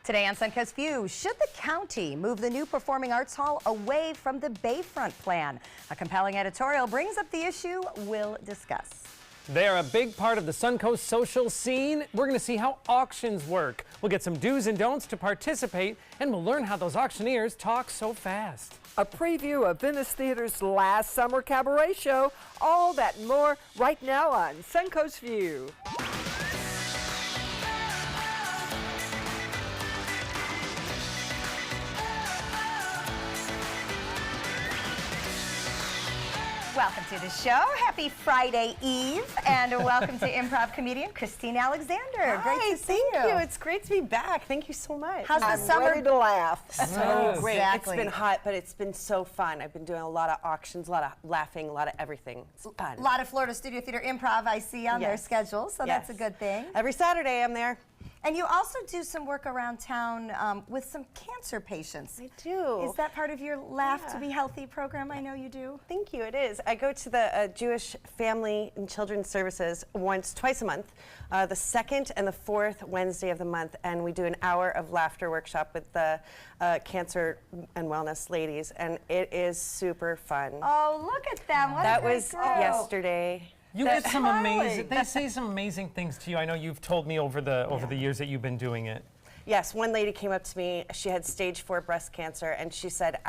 Today on Suncoast View, should the county move the new Performing Arts Hall away from the Bayfront plan? A compelling editorial brings up the issue we'll discuss. They're a big part of the Suncoast social scene. We're going to see how auctions work. We'll get some do's and don'ts to participate, and we'll learn how those auctioneers talk so fast. A preview of Venice Theater's last summer cabaret show. All that and more right now on Suncoast View. Welcome to the show. Happy Friday Eve, and welcome to improv comedian Christine Alexander. Great to see you. Thank you. It's great to be back. Thank you so much. How's the summer? Ready to laugh. So great. Exactly. It's been hot, but it's been so fun. I've been doing a lot of auctions, a lot of laughing, a lot of everything. It's fun. A lot of Florida Studio Theater improv I see on their schedule, so that's a good thing. Every Saturday I'm there. And you also do some work around town with some cancer patients. I do. Is that part of your Laugh to Be Healthy program? I know you do. Thank you. It is. I go to the Jewish Family and Children's Services twice a month, the second and the fourth Wednesday of the month, and we do an hour of laughter workshop with the cancer and wellness ladies, and it is super fun. Oh, look at them. What That a great was group. yesterday. You get some amazing, they say some amazing things to you. I know you've told me over the years that you've been doing it. Yes, one lady came up to me, she had stage 4 breast cancer, and she said,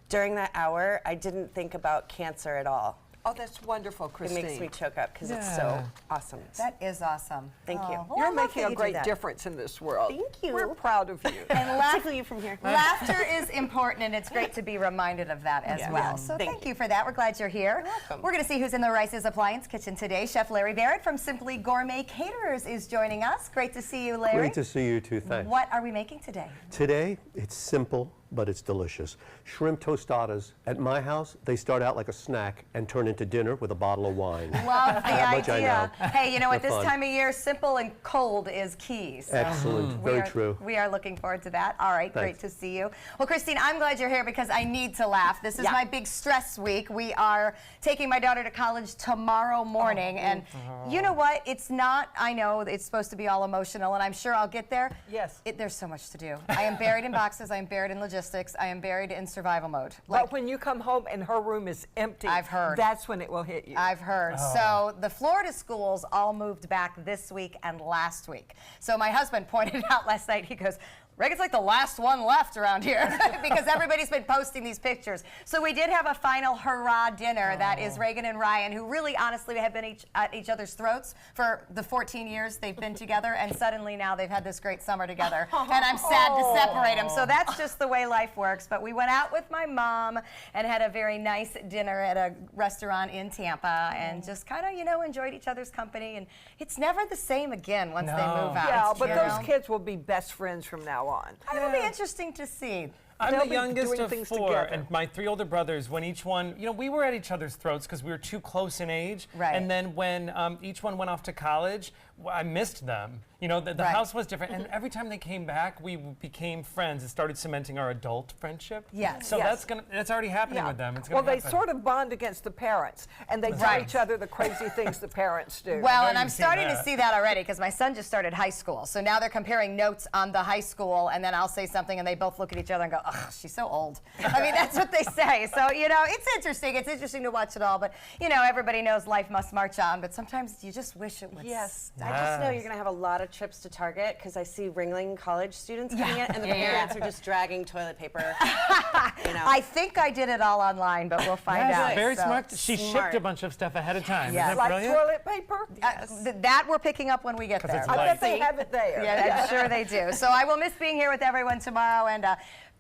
during that hour, I didn't think about cancer at all. Oh, that's wonderful, Christine. It makes me choke up because it's so awesome. That is awesome. Thank you. Well, I You're love making that a you do great that. difference in this world. Thank you. We're proud of you. And Particularly you from here. laughter is important, and it's great to be reminded of that as well. Yes. So Thank thank you for that. We're glad you're here. You're welcome. We're going to see who's in the Rice's Appliance Kitchen today. Chef Larry Barrett from Simply Gourmet Caterers is joining us. Great to see you, Larry. Great to see you too, thanks. What are we making today? Today, it's simple, but it's delicious. Shrimp tostadas. At my house, they start out like a snack and turn into dinner with a bottle of wine. Love the That much I idea. know. Hey, you know what? They're This fun. time of year, simple and cold is key. So Excellent, very true. We are looking forward to that. All right, Thanks. great to see you. Well, Christine, I'm glad you're here because I need to laugh. This is my big stress week. We are taking my daughter to college tomorrow morning, and you know what? It's not, I know it's supposed to be all emotional, and I'm sure I'll get there. Yes. There's so much to do. I am buried in boxes. I am buried in logistics. I am buried in survival mode. But when you come home and her room is empty, I've heard. That's when it will hit you. I've heard. So the Florida schools all moved back this week and last week. So my husband pointed out last night, he goes, Reagan's like the last one left around here because everybody's been posting these pictures. So we did have a final hurrah dinner. That is Reagan and Ryan, who really honestly have been at each other's throats for the 14 years they've been together, and suddenly now they've had this great summer together. And I'm sad to separate them. So that's just the way life works. But we went out with my mom and had a very nice dinner at a restaurant in Tampa and just kind of, you know, enjoyed each other's company. And it's never the same again once they move out. Yeah, but you those know? kids will be best friends from now on. It'll be interesting to see. I'm They'll the be youngest doing of things 4, together. and my 3 older brothers, when each one, you know, we were at each other's throats because we were too close in age. Right. And then when each one went off to college, I missed them. You know, the house was different, and every time they came back, we became friends. It started cementing our adult friendship. Yes. So Yes. that's already happening with them. It's gonna Well, they happen. sort of bond against the parents, and they tell each other the crazy things the parents do. Well, know and I'm you've seen starting to that. see that already because my son just started high school. So now they're comparing notes on the high school, and then I'll say something, and they both look at each other and go, ugh, she's so old. I mean, that's what they say. So, you know, it's interesting. It's interesting to watch it all. But, you know, everybody knows life must march on, but sometimes you just wish it would. Yes. I just know you're going to have a lot of trips to Target because I see Ringling college students coming in, and the parents are just dragging toilet paper. You know. I think I did it all online, but we'll find out. Very So, smart. She shipped a bunch of stuff ahead of time. Yes. Isn't that Like brilliant? toilet paper? that we're picking up when we get there. it's I light. bet they have it there. Yeah, I'm sure they do. So I will miss being here with everyone tomorrow, and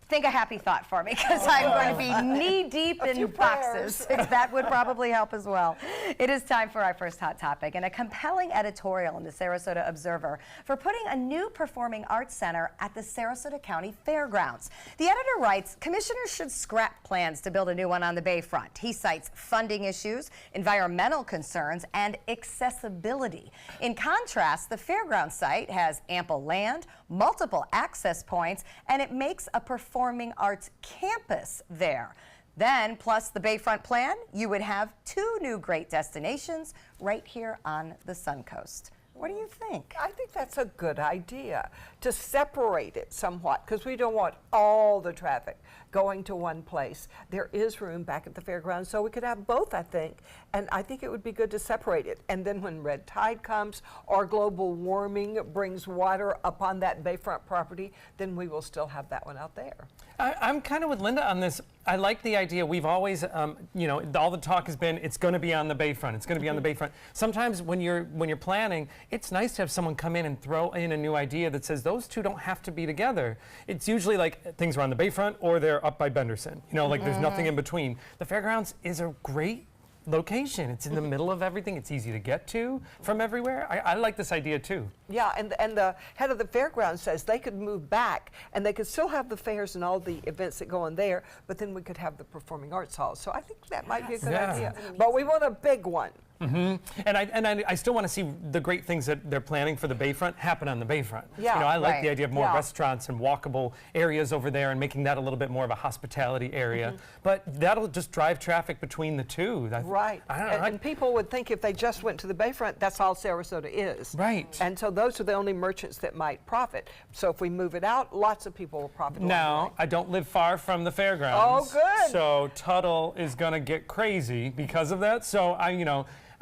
think a happy thought for me because I'm going to be knee-deep in boxes. That would probably help as well. It is time for our first hot topic, and a compelling editorial in the Sarasota Observer for putting a new performing arts center at the Sarasota County Fairgrounds. The editor writes, commissioners should scrap plans to build a new one on the Bayfront. He cites funding issues, environmental concerns, and accessibility. In contrast, the fairground site has ample land, multiple access points, and it makes a performing arts campus there. Then, plus the Bayfront plan, you would have 2 new great destinations right here on the Suncoast. What do you think? I think that's a good idea to separate it somewhat because we don't want all the traffic going to one place. There is room back at the fairgrounds, so we could have both, I think. And I think it would be good to separate it. And then when red tide comes or global warming brings water upon that bayfront property, then we will still have that one out there. I'm kind of with Linda on this. I like the idea. We've always, you know, all the talk has been it's going to be on the bayfront. It's going to be on the bayfront. Sometimes when you're planning, it's nice to have someone come in and throw in a new idea that says those two don't have to be together. It's usually like things are on the bayfront or they're up by Benderson. You know, like there's nothing in between. The fairgrounds is a great location. It's in the middle of everything. It's easy to get to from everywhere. I like this idea too. Yeah, and the head of the fairground says they could move back and they could still have the fairs and all the events that go on there, but then we could have the performing arts hall. So I think that might be a good idea. But we want a big one. And I still want to see the great things that they're planning for the bayfront happen on the bayfront. Yeah, you know, I like right. the idea of more Yeah. restaurants and walkable areas over there and making that a little bit more of a hospitality area. But that'll just drive traffic between the two. Right. I don't know. And people would think if they just went to the bayfront, that's all Sarasota is. Right. And so those are the only merchants that might profit. So if we move it out, lots of people will profit. along the Now, way. I don't live far from the fairgrounds. Oh, good. So Tuttle is going to get crazy because of that. So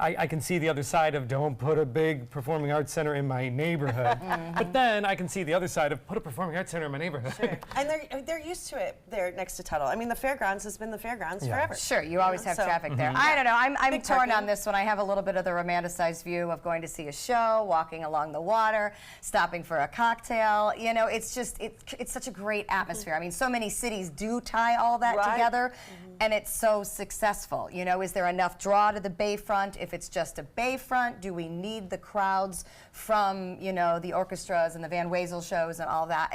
I can see the other side of don't put a big performing arts center in my neighborhood. But then I can see the other side of put a performing arts center in my neighborhood. And they're used to it there next to Tuttle. I mean, the fairgrounds has been the fairgrounds forever. Sure, you always have So- traffic there. I don't know. I'm Big torn on parking. this one. I have a little bit of the romanticized view of going to see a show, walking along the water, stopping for a cocktail. You know, it's just it's such a great atmosphere. I mean, so many cities do tie all that Right. together, and it's so successful. You know, is there enough draw to the bayfront? If it's just a bayfront, do we need the crowds from, you know, the orchestras and the Van Wezel shows and all that?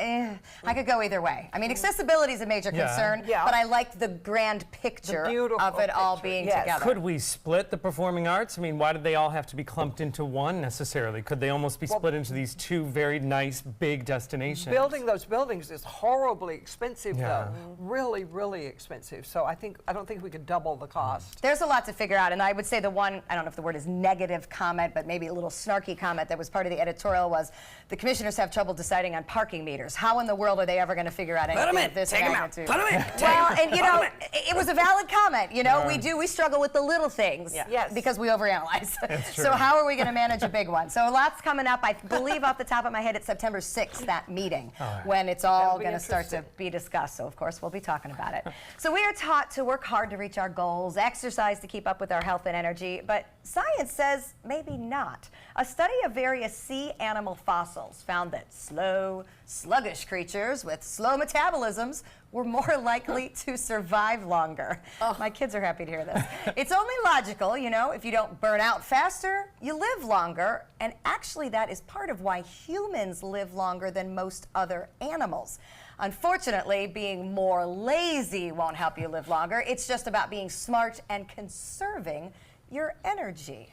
I could go either way. I mean, accessibility is a major Yeah. concern, Yeah. but I like the grand picture beautiful of it all picture, being yes. together. Could we split the performing arts? I mean, why did they all have to be clumped into one necessarily? Could they almost be split into these two very nice big destinations? Building those buildings is horribly expensive, Yeah. though. Really, really expensive. So I don't think we could double the cost. There's a lot to figure out, and I would say the one, I don't know if the word is negative comment, but maybe a little snarky comment that was part of the editorial was the commissioners have trouble deciding on parking meters. How in the world are they ever going to figure out anything of this magnitude? Well, and you know, it was a valid comment. You know, we struggle with the little things Yes. because we overanalyze. true. So how are we going to manage a big one? So lots coming up. I believe off the top of my head it's September 6th, that meeting, when it's all That'll be going to start to interesting. be discussed. So of course we'll be talking about it. So we are taught to work hard to reach our goals, exercise to keep up with our health and energy, but science says maybe not. A study of various sea animal fossils found that slow, sluggish creatures with slow metabolisms were more likely to survive longer. My kids are happy to hear this. It's only logical, you know, if you don't burn out faster, you live longer, and actually that is part of why humans live longer than most other animals. Unfortunately, being more lazy won't help you live longer. It's just about being smart and conserving your energy.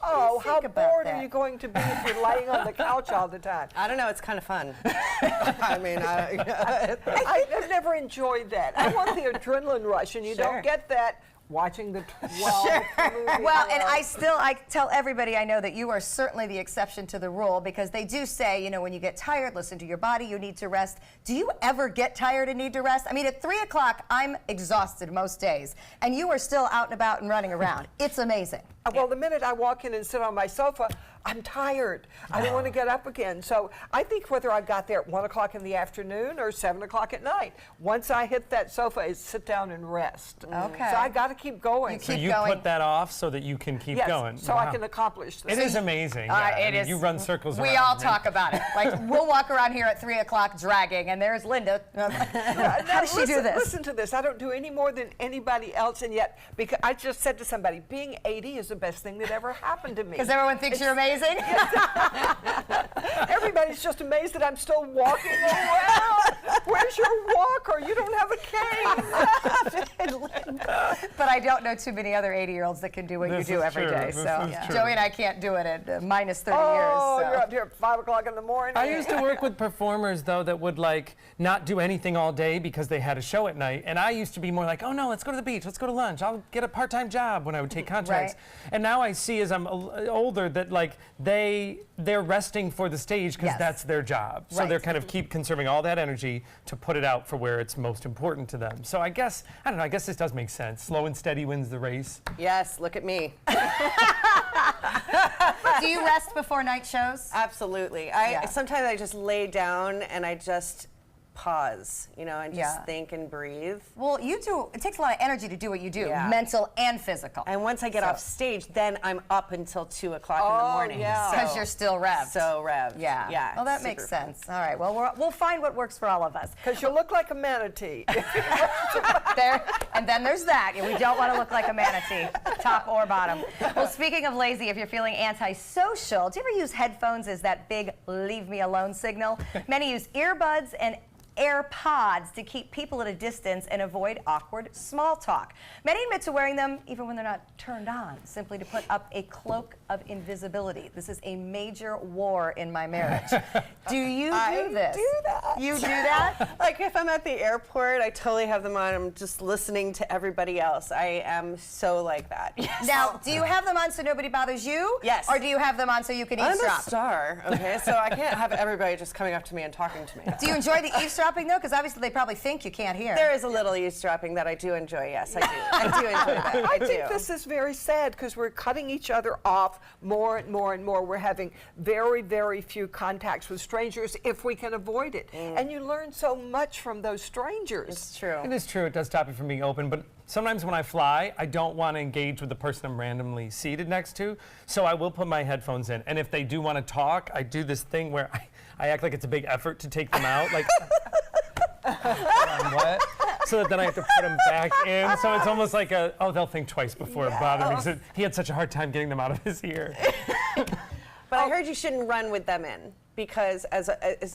Oh, how think about bored that? are you going to be if you're laying on the couch all the time? I don't know. It's kind of fun. I mean, I've never enjoyed that. I want the adrenaline rush, and you don't get that watching the 12th movie. Well, and I tell everybody I know that you are certainly the exception to the rule, because they do say, you know, when you get tired, listen to your body, you need to rest. Do you ever get tired and need to rest? I mean, at 3 o'clock, I'm exhausted most days, and you are still out and about and running around. It's amazing. Well, the minute I walk in and sit on my sofa, I'm tired. I don't want to get up again. So I think whether I got there at 1 o'clock in the afternoon or 7 o'clock at night, once I hit that sofa, it's sit down and rest. Okay. So I got to keep going. You So keep you going. put that off so that you can keep yes, going. so I Wow. can accomplish this. It is amazing. It I mean, is. You run circles We around all me. talk about it. Like, we'll walk around here at 3 o'clock dragging, and there's Linda. How does she do this? Listen to this. I don't do any more than anybody else, and yet, because I just said to somebody, being 80 is the best thing that ever happened to me. Because everyone thinks you're amazing. Everybody everybody's just amazed that I'm still walking around. Where's your walker? You don't have a cane. But I don't know too many other 80-year-olds that can do what This you do is every true. day. This So is true. Joey and I can't do it at minus 30 Oh, years. So. you're up here at 5 o'clock in the morning. I used to work with performers, though, that would like not do anything all day because they had a show at night. And I used to be more like, oh no, let's go to the beach, let's go to lunch. I'll get a part-time job when I would take contracts. Right. And now I see as I'm older that like they're resting for the stage because Yes. that's their job. So Right. they're kind of keep conserving all that energy to put it out for where it's most important to them. So I guess, I don't know, I guess this does make sense. Slow and steady wins the race. Yes, look at me. Do you rest before night shows? Absolutely. Yeah. Sometimes I just lay down and I just pause, and just Yeah. think and breathe. Well, you do. It takes a lot of energy to do what you do, Yeah. mental and physical. And once I get So- off stage, then I'm up until 2 o'clock in the morning. yeah. Because you're still revved. so revved. Yeah. Yeah. Well, that super makes fun. sense. All right. Well, we'll find what works for all of us. Because you look like a manatee. There, and then there's that. We don't want to look like a manatee, top or bottom. Well, speaking of lazy, if you're feeling antisocial, do you ever use headphones as that big leave me alone signal? Many use earbuds and AirPods to keep people at a distance and avoid awkward small talk. Many admit to wearing them even when they're not turned on, simply to put up a cloak of invisibility. This is a major war in my marriage. Do you do this? do that. You do that? Like if I'm at the airport, I totally have them on. I'm just listening to everybody else. I am so like that. Yes. Now, do you have them on so nobody bothers you? Yes. Or do you have them on so you can I'm a eavesdrop? star, okay? So I can't have everybody just coming up to me and talking to me. Do you enjoy the eavesdropping though? Because obviously they probably think you can't hear. There is a little eavesdropping that I do enjoy, yes, I do. I do enjoy that. I do. think this is very sad because we're cutting each other off more and more and more. We're having very, very few contacts with strangers if we can avoid it. And you learn so much from those strangers. It's true. It is true, it does stop you from being open, but sometimes when I fly, I don't want to engage with the person I'm randomly seated next to, so I will put my headphones in. And if they do want to talk, I do this thing where I act like it's a big effort to take them out, like, what? So that then I have to put them back in. So it's almost like they'll think twice before it bothers me. 'Cause he had such a hard time getting them out of his ear. But I heard you shouldn't run with them in because,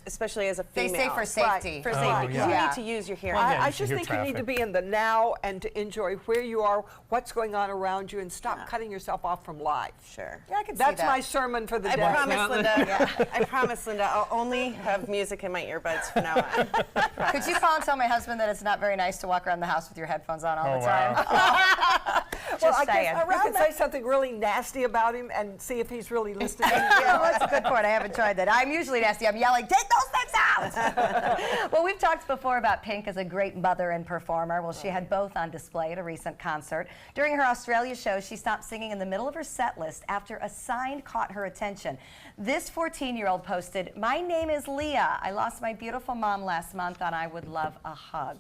especially as a They female. say for safety. For safety. yeah. You Yeah. need to use your hearing. Well, yeah, I you should just hear think you need to traffic. be in the now and to enjoy where you are, what's going on around you, and stop cutting yourself off from life. Sure. Yeah, I can see That's that. my sermon for the I day. promise, Linda. I promise, Linda. I'll only have music in my earbuds from now on. Could you call and tell my husband that it's not very nice to walk around the house with your headphones on all Oh, the time? wow. Well, I saying. guess we could say something really nasty about him and see if he's really listening. Yeah, well, that's a good point. I haven't tried that. I'm usually nasty. I'm yelling, take those things out! Well, we've talked before about Pink as a great mother and performer. Well, she had both on display at a recent concert. During her Australia show, she stopped singing in the middle of her set list after a sign caught her attention. This 14-year-old posted, "My name is Leah. I lost my beautiful mom last month and I would love a hug."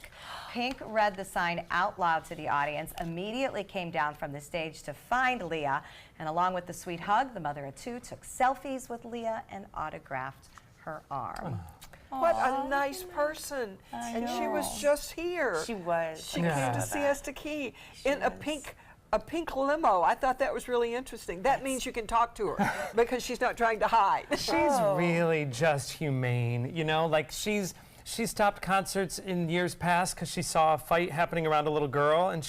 Pink read the sign out loud to the audience, immediately came down from the stage to find Leah, and along with the sweet hug, the mother of two took selfies with Leah and autographed her arm. What a nice person. And she was just here. She was. She came to Siesta Key in a pink limo. I thought that was really interesting. That means you can talk to her because she's not trying to hide. She's really just humane, like she stopped concerts in years past because she saw a fight happening around a little girl, and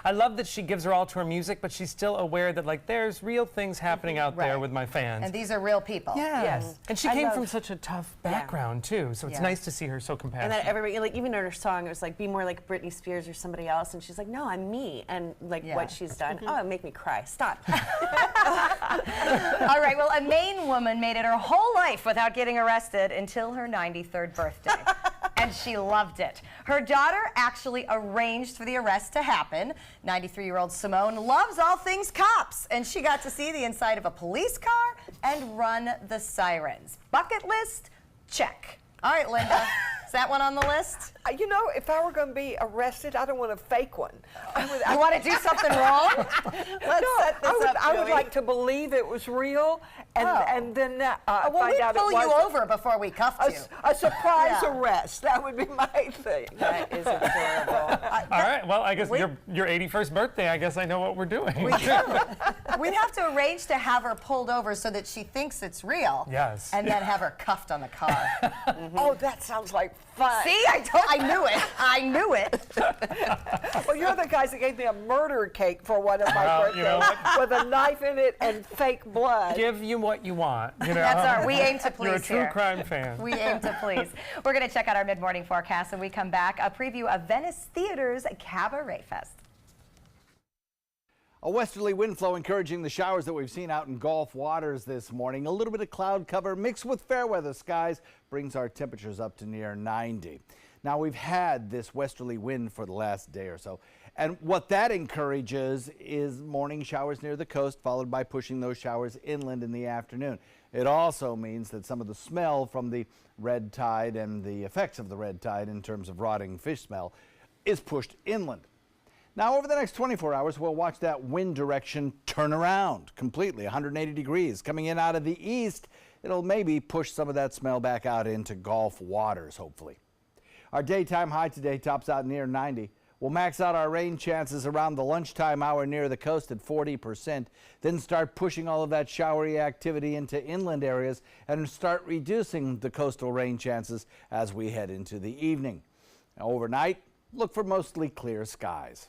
I love that she gives her all to her music, but she's still aware that there's real things happening out there Right. with my fans. And these are real people. Yeah. Yes. And she I came love- from such a tough background too, so it's Yeah. nice to see her so And compassionate. then everybody, even in her song, it was like, be more like Britney Spears or somebody else. And she's like, no, I'm me. And Yeah. what she's done, oh, it make me cry. Stop. All right, well, a Maine woman made it her whole life without getting arrested until her 93rd birthday. And she loved it. Her daughter actually arranged for the arrest to happen. 93-year-old Simone loves all things cops, and she got to see the inside of a police car and run the sirens. Bucket list? Check. All right, Linda, is that one on the list? You know, if I were going to be arrested, I don't want a fake one. You want to do something wrong? Let's set this up, I would Joey. like to believe it was real, and then Well, find we'd out pull it was you over before we cuffed you. a surprise Yeah. arrest. That would be my thing. That is adorable. All right. Well, I guess your 81st birthday. I guess I know what we're doing. We'd have to arrange to have her pulled over so that she thinks it's real. Yes. And then have her cuffed on the car. Oh, that sounds like fun. See, I knew it. I knew it. Well, you're the guys that gave me a murder cake for one of my Well, birthdays you know what? with a knife in it and fake blood. Give you what you want. You know. That's we aim to please You're a true here. crime fan. We aim to please. We're going to check out our mid-morning forecast and we come back, a preview of Venice Theater's Cabaret Fest. A westerly wind flow encouraging the showers that we've seen out in Gulf waters this morning. A little bit of cloud cover mixed with fair weather skies brings our temperatures up to near 90. Now, we've had this westerly wind for the last day or so, and what that encourages is morning showers near the coast, followed by pushing those showers inland in the afternoon. It also means that some of the smell from the red tide and the effects of the red tide in terms of rotting fish smell is pushed inland. Now, over the next 24 hours, we'll watch that wind direction turn around completely, 180 degrees. Coming in out of the east, it'll maybe push some of that smell back out into Gulf waters, hopefully. Our daytime high today tops out near 90. We'll max out our rain chances around the lunchtime hour near the coast at 40%, then start pushing all of that showery activity into inland areas and start reducing the coastal rain chances as we head into the evening. Now, overnight, look for mostly clear skies.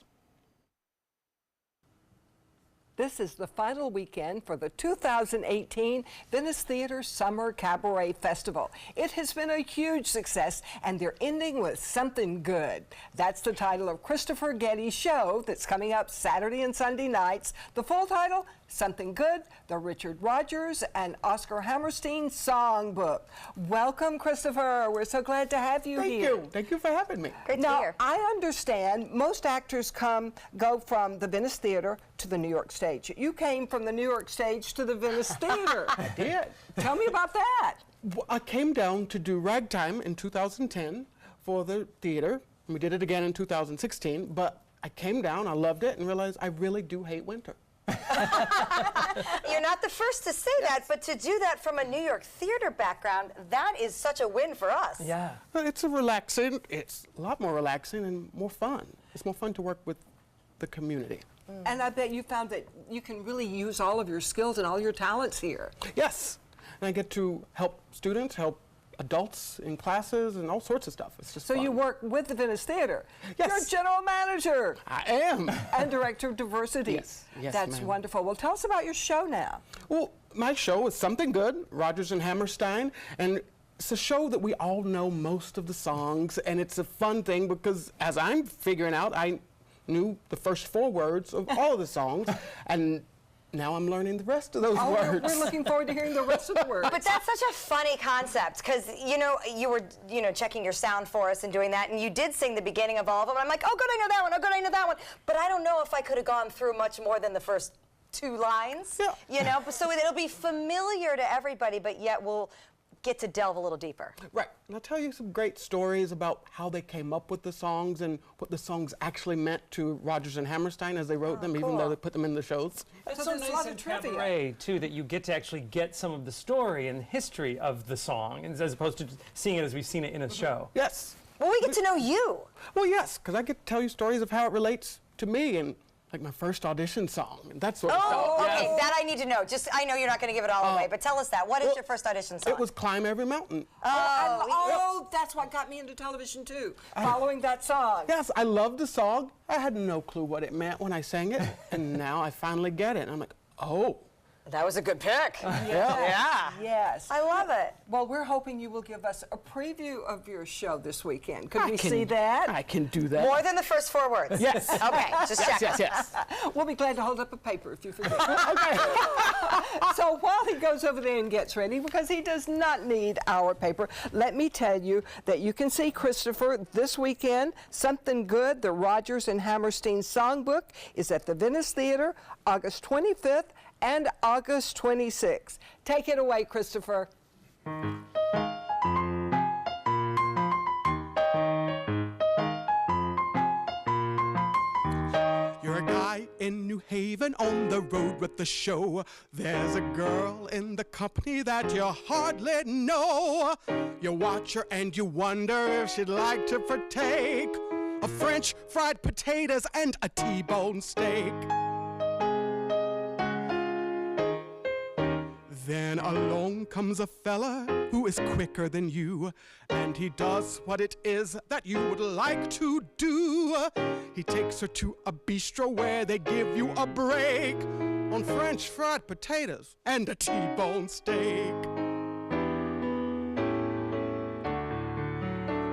This is the final weekend for the 2018 Venice Theater Summer Cabaret Festival. It has been a huge success, and they're ending with something good. That's the title of Christopher Getty's show that's coming up Saturday and Sunday nights. The full title, Something Good, the Richard Rodgers and Oscar Hammerstein Songbook. Welcome, Christopher. We're so glad to have you here. Thank you. Thank you for having me. Great to Now, hear. I understand most actors go from the Venice Theater to the New York stage. You came from the New York stage to the Venice Theater. I did. Tell me about that. I came down to do Ragtime in 2010 for the theater. We did it again in 2016, but I came down, I loved it, and realized I really do hate winter. You're not the first to say that, but to do that from a New York theater background, that is such a win for us. Yeah. Well, it's a lot more relaxing and more fun. It's more fun to work with the community. And I bet you found that you can really use all of your skills and all your talents here. Yes, and I get to help students, help adults in classes, and all sorts of stuff. It's just So fun. you work with the Venice Theater. Yes. You're general manager I am. and director of diversity. Yes. Yes, That's ma'am. wonderful. Well, tell us about your show now. Well, my show is Something Good, Rodgers and Hammerstein, and it's a show that we all know most of the songs, and it's a fun thing because as I'm figuring out, I knew the first 4 words of all of the songs, and now I'm learning the rest of those words. We're looking forward to hearing the rest of the words. But that's such a funny concept because, you were, checking your sound for us and doing that, and you did sing the beginning of all of them. I'm like, oh, good, I know that one. Oh, good, I know that one. But I don't know if I could have gone through much more than the first 2 lines. Yeah. So it'll be familiar to everybody, but yet we'll get to delve a little deeper. Right, and I'll tell you some great stories about how they came up with the songs and what the songs actually meant to Rodgers and Hammerstein as they wrote them, even though they put them in the shows. It's So there's a lot of trivia. Cabaret, too, that you get to actually get some of the story and history of the song, as opposed to just seeing it as we've seen it in a show. Yes. Well, we get to know you. Well, yes, because I get to tell you stories of how it relates to me and like my first audition song and that sort of stuff. Oh, okay, that I need to know. I know you're not going to give it all away, but tell us that. What is your first audition song? It was Climb Every Mountain. Oh, that's what got me into television too, following that song. Yes, I loved the song. I had no clue what it meant when I sang it, and now I finally get it. And I'm like, oh. That was a good pick. Yeah. Yes. I love it. Well, we're hoping you will give us a preview of your show this weekend. Could I we can- see that? I can do that. More than the first 4 words. Yes. Okay, just check. Yes. We'll be glad to hold up a paper if you forget. Okay. So while he goes over there and gets ready, because he does not need our paper, let me tell you that you can see Christopher this weekend. Something Good, the Rodgers and Hammerstein Songbook, is at the Venice Theater, August 25th and August 26th. Take it away, Christopher. in New Haven on the road with the show. There's a girl in the company that you hardly know. You watch her and you wonder if she'd like to partake of French fried potatoes and a T-bone steak. Then along comes a fella who is quicker than you, and he does what it is that you would like to do. He takes her to a bistro where they give you a break on French fried potatoes and a T-bone steak.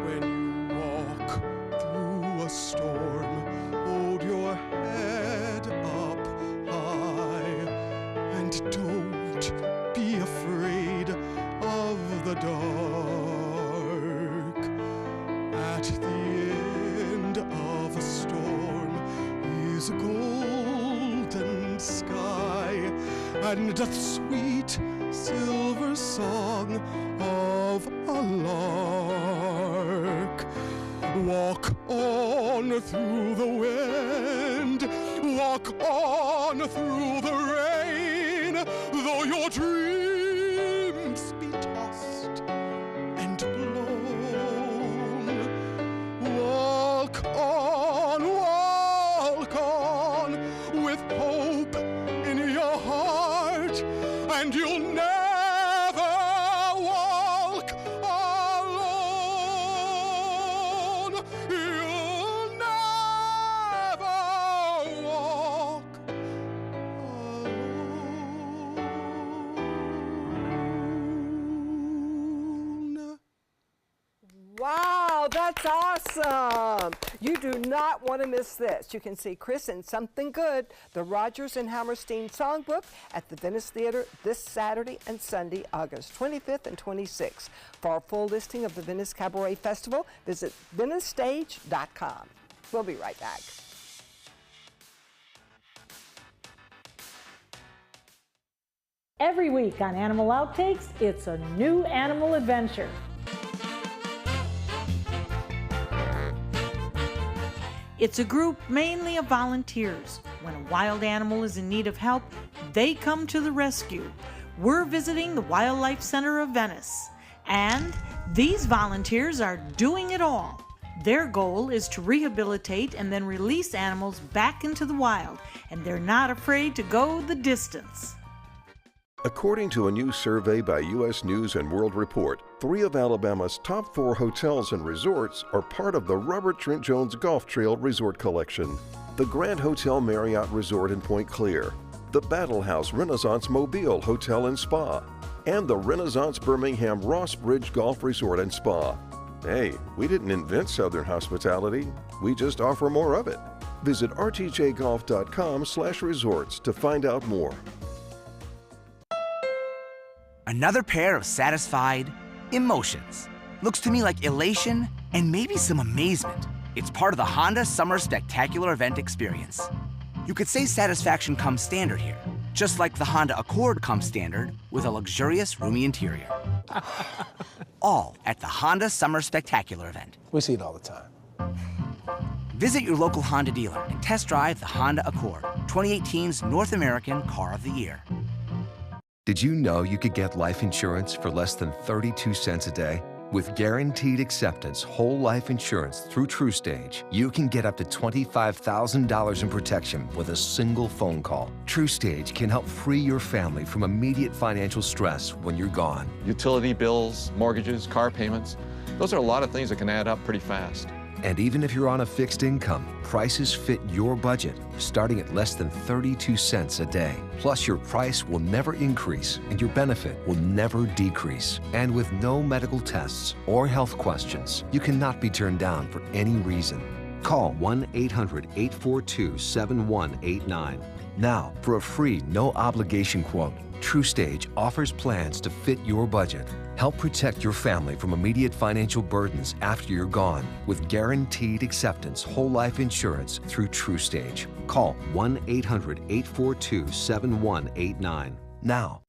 When you walk through a storm, hold your head up high and don't be afraid of the dark. At the end of a storm is a golden sky and the sweet silver song of a lark. Walk on through the wind, walk on through the rain, though your dreams be tossed and blown. Walk on with hope in your heart, and you'll never walk alone. You'll never walk alone. Wow, that's awesome. You do not want to miss this. You can see Chris in Something Good, the Rodgers and Hammerstein Songbook at the Venice Theater this Saturday and Sunday, August 25th and 26th. For a full listing of the Venice Cabaret Festival, visit VeniceStage.com. We'll be right back. Every week on Animal Outtakes, it's a new animal adventure. It's a group mainly of volunteers. When a wild animal is in need of help, they come to the rescue. We're visiting the Wildlife Center of Venice, and these volunteers are doing it all. Their goal is to rehabilitate and then release animals back into the wild, and they're not afraid to go the distance. According to a new survey by U.S. News and World Report, 3 of Alabama's top 4 hotels and resorts are part of the Robert Trent Jones Golf Trail Resort Collection. The Grand Hotel Marriott Resort in Point Clear, the Battle House Renaissance Mobile Hotel and Spa, and the Renaissance Birmingham Ross Bridge Golf Resort and Spa. Hey, we didn't invent Southern hospitality, we just offer more of it. Visit rtjgolf.com/resorts to find out more. Another pair of satisfied emotions. Looks to me like elation and maybe some amazement. It's part of the Honda Summer Spectacular Event experience. You could say satisfaction comes standard here, just like the Honda Accord comes standard with a luxurious, roomy interior. All at the Honda Summer Spectacular Event. We see it all the time. Visit your local Honda dealer and test drive the Honda Accord, 2018's North American Car of the Year. Did you know you could get life insurance for less than 32 cents a day? With guaranteed acceptance whole life insurance through TrueStage, you can get up to $25,000 in protection with a single phone call. TrueStage can help free your family from immediate financial stress when you're gone. Utility bills, mortgages, car payments, those are a lot of things that can add up pretty fast. And even if you're on a fixed income, prices fit your budget, starting at less than 32 cents a day. Plus, your price will never increase and your benefit will never decrease. And with no medical tests or health questions, you cannot be turned down for any reason. Call 1-800-842-7189. Now, for a free, no-obligation quote, TrueStage offers plans to fit your budget. Help protect your family from immediate financial burdens after you're gone with guaranteed acceptance whole life insurance through TrueStage. Call 1-800-842-7189 now.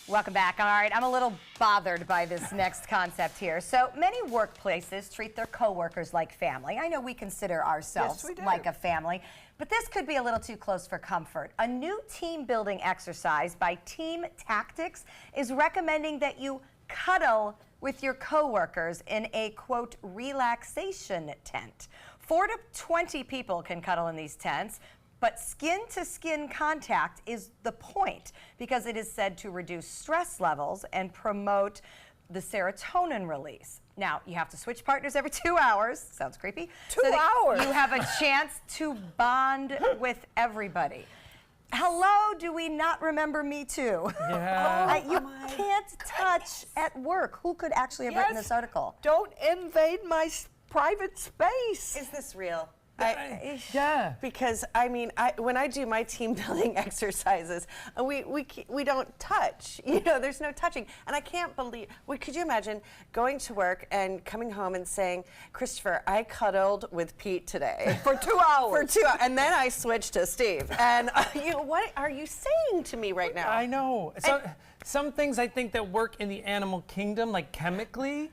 Welcome back. All right, I'm a little bothered by this next concept here. So many workplaces treat their coworkers like family. I know we consider ourselves like a family, but this could be a little too close for comfort. A new team building exercise by Team Tactics is recommending that you cuddle with your coworkers in a, quote, relaxation tent. 4 to 20 people can cuddle in these tents. But skin-to-skin contact is the point because it is said to reduce stress levels and promote the serotonin release. Now, you have to switch partners every 2 hours. Sounds creepy. 2 hours? You have a chance to bond with everybody. Hello, do we not remember Me Too? Yeah. You can't touch at work. Who could actually have written this article? Don't invade my private space. Is this real? Yeah. Because I mean, when I do my team building exercises, we don't touch. You know, there's no touching, and I can't believe. Could you imagine going to work and coming home and saying, "Christopher, I cuddled with Pete today for 2 hours." For 2 hours, and then I switched to Steve. And what are you saying to me right now? I know. Some things I think that work in the animal kingdom, like chemically,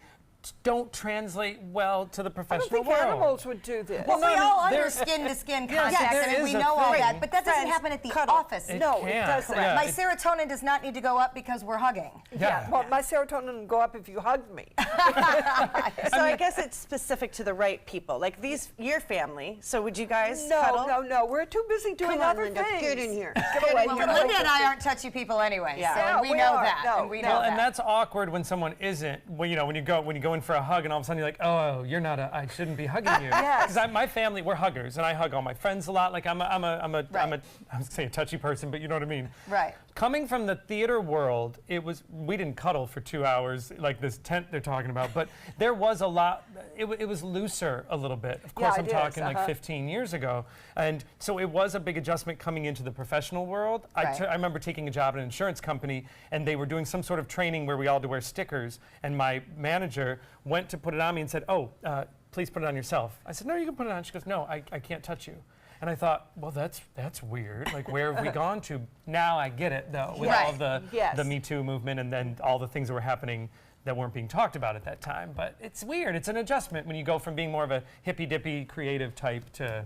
don't translate well to the professional world. I don't think animals would do this. Well, we all under skin-to-skin contact, and we know all that, but that doesn't happen at the office. No, it doesn't. Yeah. My serotonin does not need to go up because we're hugging. Yeah, well, my serotonin will go up if you hugged me. So I guess it's specific to the right people, like your family. So would you guys cuddle? No, we're too busy doing other Linda, things. get in here. Get away. Well, Linda and I aren't touchy people anyway, so we know that. No, and we know that. And that's awkward when someone isn't. Well, you know, when you go in for a hug, and all of a sudden you're like, oh, you're not I shouldn't be hugging you. Yes. Because my family, we're huggers, and I hug all my friends a lot. Like I'm a a touchy person, but you know what I mean. Right. Coming from the theater world, we didn't cuddle for 2 hours like this tent they're talking about, but there was a lot. It was looser a little bit. Of course, I'm talking like 15 years ago, and so it was a big adjustment coming into the professional world. Right. I remember taking a job at an insurance company, and they were doing some sort of training where we all had to wear stickers, and my manager went to put it on me and said, "Oh, please put it on yourself." I said, "No, you can put it on." She goes, "No, I can't touch you." And I thought, well, that's weird. Like, where have we gone to? Now I get it, though, with all of the Me Too movement and then all the things that were happening that weren't being talked about at that time. But it's weird. It's an adjustment when you go from being more of a hippy-dippy creative type to...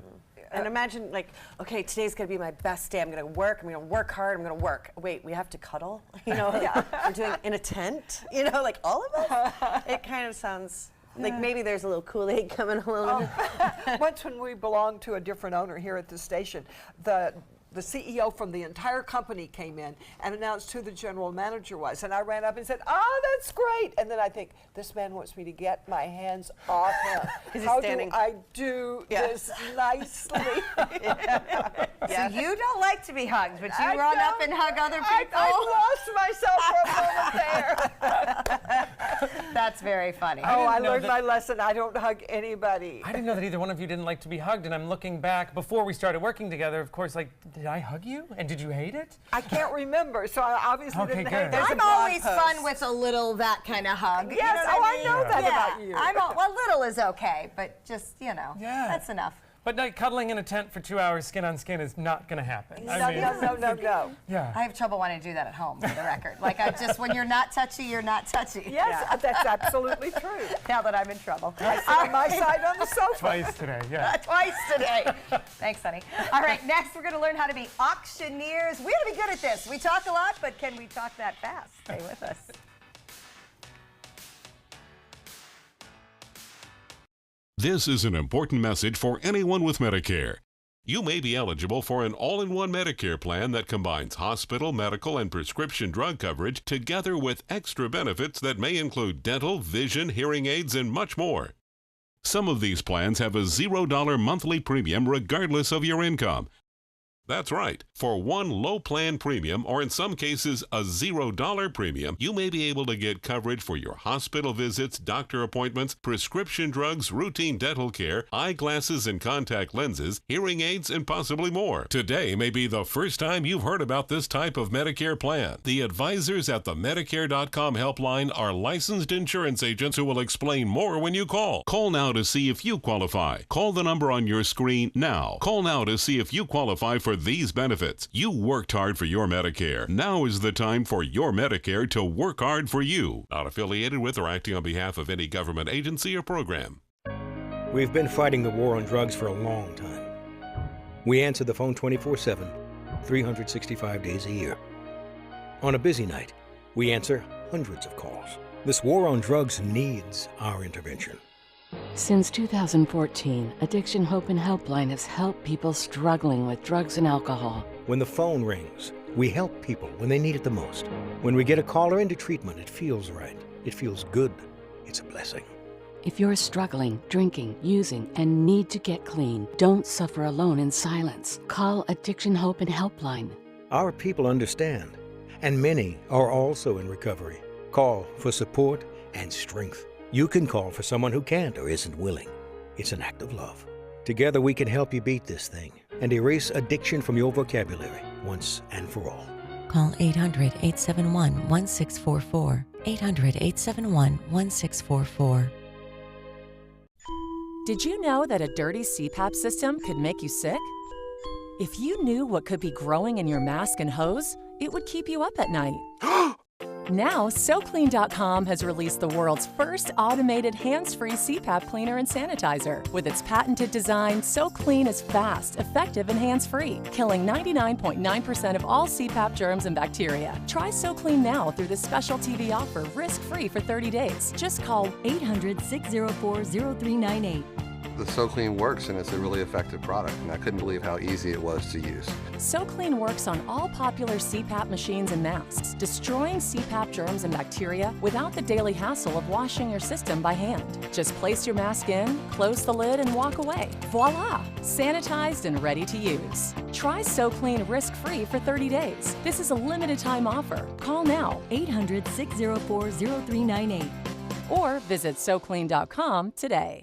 And imagine, like, okay, today's going to be my best day. I'm going to work hard, I'm going to work. Wait, we have to cuddle? You know, we're doing it in a tent? You know, like all of us? It kind of sounds... Like maybe there's a little Kool-Aid coming along. Once when we belonged to a different owner here at the station, the CEO from the entire company came in and announced who the general manager was. And I ran up and said, "Oh, that's great." And then I think, this man wants me to get my hands off him. How do I do this nicely? So you don't like to be hugged, but you run up and hug other people? I lost myself for a moment there. That's very funny. I learned my lesson. I don't hug anybody. I didn't know that either one of you didn't like to be hugged, and I'm looking back, before we started working together, of course, like, did I hug you? And did you hate it? I can't remember, so I obviously didn't hate it. I'm always fun with a little that kind of hug. Yes, you know I know that about you. Well, little is okay, but just, that's enough. But like, cuddling in a tent for 2 hours, skin on skin, is not going to happen. No. Yeah. I have trouble wanting to do that at home, for the record. Like, when you're not touchy, you're not touchy. Yes, that's absolutely true. Now that I'm in trouble. I sit on my side on the sofa. Twice today, yeah. Twice today. Thanks, honey. All right, next we're going to learn how to be auctioneers. We ought to be good at this. We talk a lot, but can we talk that fast? Stay with us. This is an important message for anyone with Medicare. You may be eligible for an all-in-one Medicare plan that combines hospital, medical, and prescription drug coverage together with extra benefits that may include dental, vision, hearing aids, and much more. Some of these plans have a $0 monthly premium regardless of your income. That's right. For one low plan premium, or in some cases a $0 premium, you may be able to get coverage for your hospital visits, doctor appointments, prescription drugs, routine dental care, eyeglasses and contact lenses, hearing aids, and possibly more. Today may be the first time you've heard about this type of Medicare plan. The advisors at the Medicare.com helpline are licensed insurance agents who will explain more when you call. Call now to see if you qualify. Call the number on your screen now. Call now to see if you qualify for for these benefits. You worked hard for your Medicare. Now is the time for your Medicare to work hard for you. Not affiliated with or acting on behalf of any government agency or program. We've been fighting the war on drugs for a long time. We answer the phone 24/7, 365 days a year. On a busy night, we answer hundreds of calls. This war on drugs needs our intervention. Since 2014, Addiction Hope and Helpline has helped people struggling with drugs and alcohol. When the phone rings, we help people when they need it the most. When we get a caller into treatment, it feels right. It feels good. It's a blessing. If you're struggling, drinking, using, and need to get clean, don't suffer alone in silence. Call Addiction Hope and Helpline. Our people understand, and many are also in recovery. Call for support and strength. You can call for someone who can't or isn't willing. It's an act of love. Together we can help you beat this thing and erase addiction from your vocabulary once and for all. Call 800-871-1644. 800-871-1644. Did you know that a dirty CPAP system could make you sick? If you knew what could be growing in your mask and hose, it would keep you up at night. Now, SoClean.com has released the world's first automated hands-free CPAP cleaner and sanitizer. With its patented design, SoClean is fast, effective, and hands-free, killing 99.9% of all CPAP germs and bacteria. Try SoClean now through this special TV offer, risk-free for 30 days. Just call 800-604-0398. The SoClean works, and it's a really effective product, and I couldn't believe how easy it was to use. SoClean works on all popular CPAP machines and masks, destroying CPAP germs and bacteria without the daily hassle of washing your system by hand. Just place your mask in, close the lid, and walk away. Voila! Sanitized and ready to use. Try SoClean risk-free for 30 days. This is a limited-time offer. Call now, 800-604-0398. or visit SoClean.com today.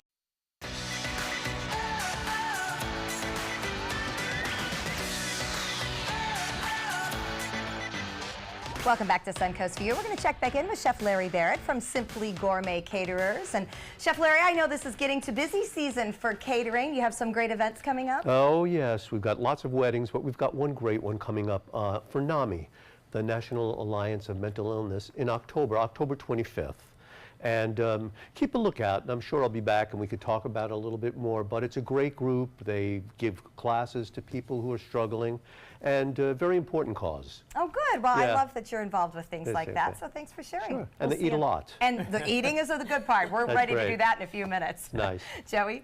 Welcome back to Suncoast View. We're going to check back in with Chef Larry Barrett from Simply Gourmet Caterers. And Chef Larry, I know this is getting to busy season for catering. You have some great events coming up? Oh, yes. We've got lots of weddings, but we've got one great one coming up for NAMI, the National Alliance of Mental Illness, in October 25th. And keep a lookout, and I'm sure I'll be back and we could talk about it a little bit more, but it's a great group. They give classes to people who are struggling, and a very important cause. Oh, good. Well, Yeah. I love that you're involved with things Yes, like yes, that, yes. so thanks for sharing. Sure. And they eat a lot. And the eating is the good part. We're That's ready to great. do that in a few minutes. Nice. Joey?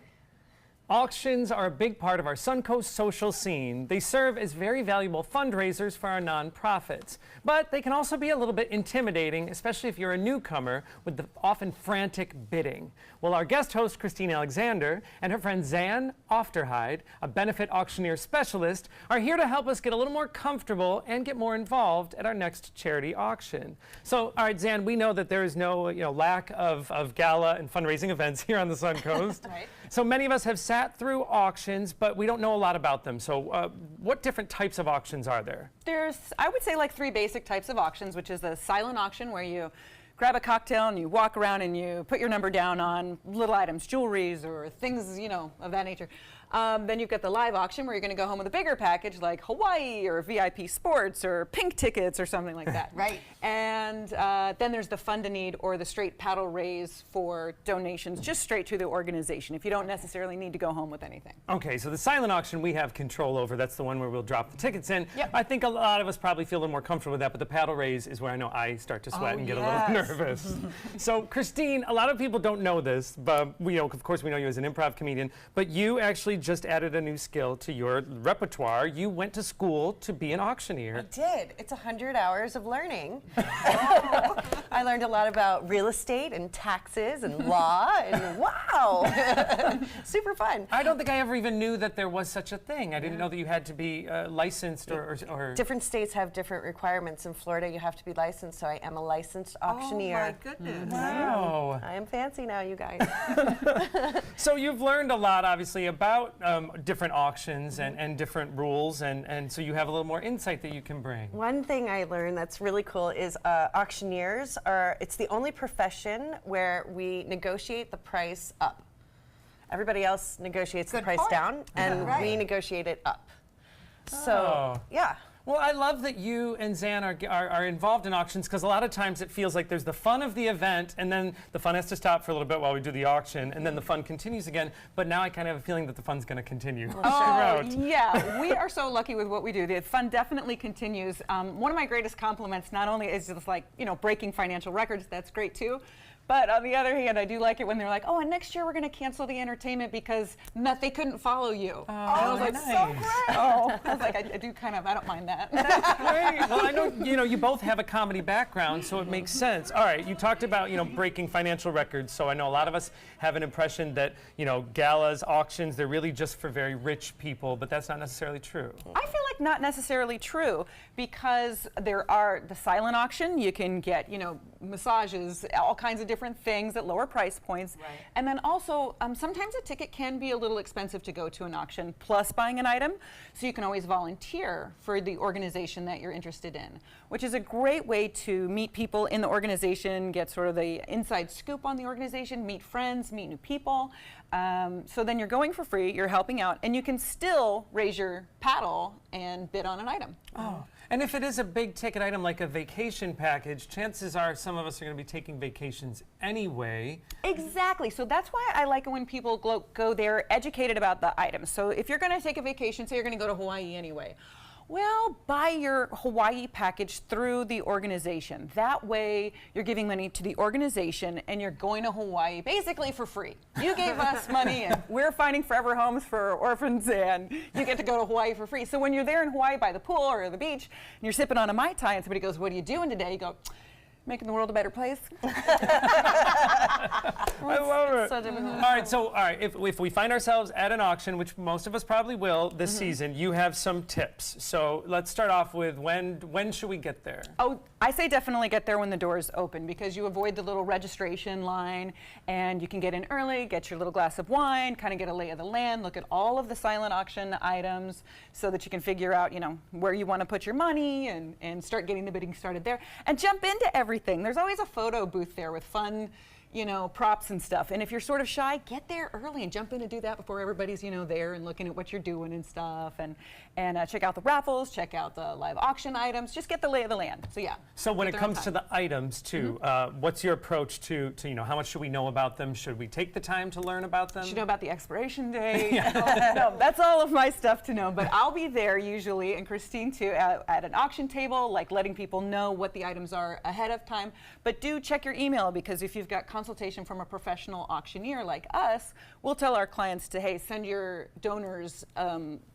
Auctions are a big part of our Suncoast social scene. They serve as very valuable fundraisers for our nonprofits. But they can also be a little bit intimidating, especially if you're a newcomer with the often frantic bidding. Well, our guest host, Christine Alexander, and her friend Zan Ofterhide, a benefit auctioneer specialist, are here to help us get a little more comfortable and get more involved at our next charity auction. So, all right, Zan, we know that there is no lack of gala and fundraising events here on the Suncoast. Right. So many of us have sat through auctions, but we don't know a lot about them. So what different types of auctions are there? There's, I would say, like 3 basic types of auctions, which is the silent auction, where you grab a cocktail and you walk around and you put your number down on little items, jewelries or things, of that nature. Then you've got the live auction, where you're going to go home with a bigger package like Hawaii or VIP sports or pink tickets or something like that. Right. And then there's the fund a need, or the straight paddle raise for donations, just straight to the organization, if you don't necessarily need to go home with anything. Okay, so the silent auction we have control over. That's the one where we'll drop the tickets in. Yep. I think a lot of us probably feel a little more comfortable with that, but the paddle raise is where I know I start to sweat and get a little nervous. So Christine, a lot of people don't know this, but of course we know you as an improv comedian, but you actually just added a new skill to your repertoire. You went to school to be an auctioneer. I did. It's 100 hours of learning. I learned a lot about real estate and taxes and law, and wow, super fun. I don't think I ever even knew that there was such a thing. I didn't know that you had to be licensed or... Different states have different requirements. In Florida, you have to be licensed, so I am a licensed auctioneer. Oh my goodness. Wow. I am fancy now, you guys. So you've learned a lot, obviously, about different auctions and different rules, and so you have a little more insight that you can bring. One thing I learned that's really cool is auctioneers it's the only profession where we negotiate the price up. Everybody else negotiates the price down, and we negotiate it up. So, yeah. Well, I love that you and Zan are involved in auctions, because a lot of times it feels like there's the fun of the event, and then the fun has to stop for a little bit while we do the auction, and then the fun continues again. But now I kind of have a feeling that the fun's going to continue throughout. Yeah, we are so lucky with what we do. The fun definitely continues. One of my greatest compliments not only is just like, you know, breaking financial records, that's great too. But on the other hand, I do like it when they're like, oh, and next year we're going to cancel the entertainment because they couldn't follow you. I was like, nice. so great. Oh, I was like, I do kind of, I don't mind that. That's great. Well, I know, you know, you both have a comedy background, so it makes sense. All right, you talked about, you know, breaking financial records. So I know a lot of us have an impression that, you know, galas, auctions, they're really just for very rich people, but that's not necessarily true. I feel like not necessarily true, because there are the silent auction. You can get, you know, massages, all kinds of different things at lower price points. Right. And then also, sometimes a ticket can be a little expensive to go to an auction, plus buying an item. So you can always volunteer for the organization that you're interested in, which is a great way to meet people in the organization, get sort of the inside scoop on the organization, meet friends, meet new people. So then you're going for free, you're helping out, and you can still raise your paddle and bid on an item. Oh. And if it is a big ticket item like a vacation package, chances are some of us are going to be taking vacations anyway. Exactly. So that's why I like it when people go there educated about the items. So if you're going to take a vacation, say you're going to go to Hawaii anyway, well, buy your Hawaii package through the organization. That way, you're giving money to the organization and you're going to Hawaii basically for free. You gave us money and we're finding forever homes for orphans, and you get to go to Hawaii for free. So when you're there in Hawaii by the pool or the beach and you're sipping on a Mai Tai and somebody goes, "What are you doing today?" You go, "Making the world a better place." I love it. So difficult. All right, so if we find ourselves at an auction, which most of us probably will this season, you have some tips. So let's start off with when should we get there? Oh, I say definitely get there when the doors open, because you avoid the little registration line and you can get in early, get your little glass of wine, kind of get a lay of the land, look at all of the silent auction items so that you can figure out, you know, where you want to put your money and start getting the bidding started there, and jump into everything. There's always a photo booth there with fun, you know, props and stuff. And if you're sort of shy, get there early and jump in and do that before everybody's, you know, there and looking at what you're doing and stuff. And check out the raffles, check out the live auction items. Just get the lay of the land. So yeah. So when it comes to the items too, what's your approach to, you know, how much should we know about them? Should we take the time to learn about them? You should know about the expiration date. No, that's all of my stuff to know. But I'll be there usually, and Christine too, at an auction table, like letting people know what the items are ahead of time. But do check your email, because if you've got consultation from a professional auctioneer like us, we'll tell our clients to, hey, send your donors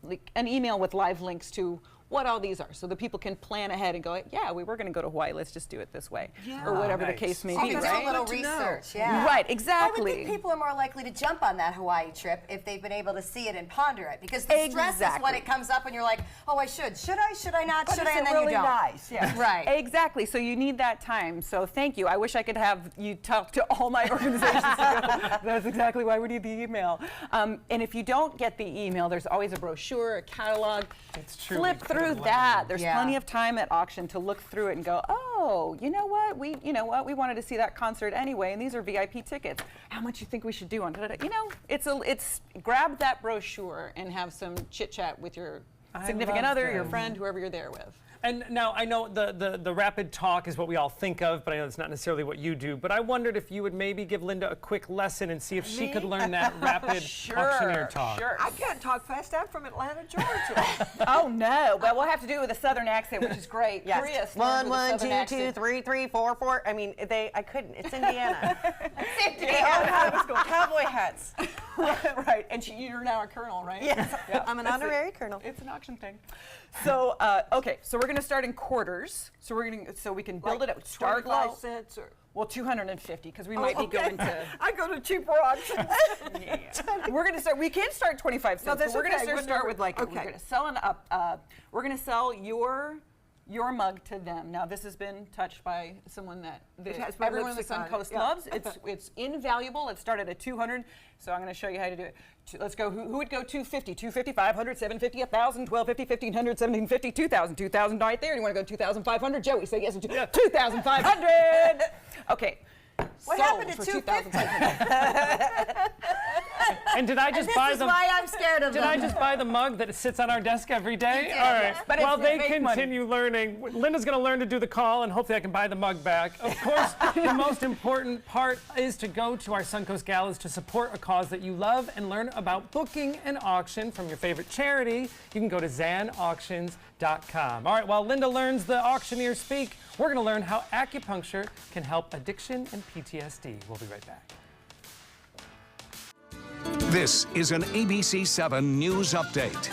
like an email with live links to what all these are, so that people can plan ahead and go, yeah, we were going to go to Hawaii, let's just do it this way, or whatever the case may be. You can do a little research, yeah. Right, exactly. I would think people are more likely to jump on that Hawaii trip if they've been able to see it and ponder it, because the stress is when it comes up and you're like, oh, I should I not, but should I, and then really you don't. Nice. Yeah. Right. Exactly. So you need that time. So thank you. I wish I could have you talk to all my organizations. That's exactly why we need the email. And if you don't get the email, there's always a brochure, a catalog. It's true. Flip through that. There's plenty of time at auction to look through it and go, oh, you know what? We wanted to see that concert anyway, and these are VIP tickets. How much you think we should do on it? You know, it's grab that brochure and have some chit chat with your significant other, your friend, whoever you're there with. And now I know the rapid talk is what we all think of, but I know it's not necessarily what you do. But I wondered if you would maybe give Linda a quick lesson and see if she could learn that rapid auctioneer talk. Sure. I can't talk fast. I'm from Atlanta, Georgia. Oh no! Well, we'll have to do it with a Southern accent, which is great. Yes. Chris, 1, 1, 2, 2, 3, 3, 4, 4. I mean, I couldn't. It's Indiana. It's Indiana. Cowboy hats. Right. And you're now a colonel, right? Yes. Yeah. I'm an honorary colonel. It's an auction thing. So okay, so we're going to start in quarters. So we can build it up. Start low. 25 cents or. Well, 250, because we might be going to. I go to cheaper auctions. We're going to start. We can start 25 cents. No, that's but we're okay. going to start with like. Okay. We're going to sell we're going to sell your mug to them. Now, this has been touched by someone that everyone in the Suncoast loves. It's invaluable. It started at 200, so I'm going to show you how to do it. Let's go. Who would go 250, 250, 500, 750, 1,000, 1,250, 1,500, 1,750, 2,000, 2,000 right there. You want to go 2,500? Joey, say yes. 2,500. Okay. What happened to 250? And did I just And buy this the? is why I'm scared of Did them. I just buy the mug that sits on our desk every day? did, All right. yes. But While it's they fake money. continue learning, Linda's going to learn to do the call, and hopefully I can buy the mug back. Of course, the most important part is to go to our Suncoast Galas to support a cause that you love and learn about booking an auction from your favorite charity. You can go to zanauctions.com. All right, while Linda learns the auctioneer speak, we're going to learn how acupuncture can help addiction and PTSD. We'll be right back. This is an ABC 7 News Update.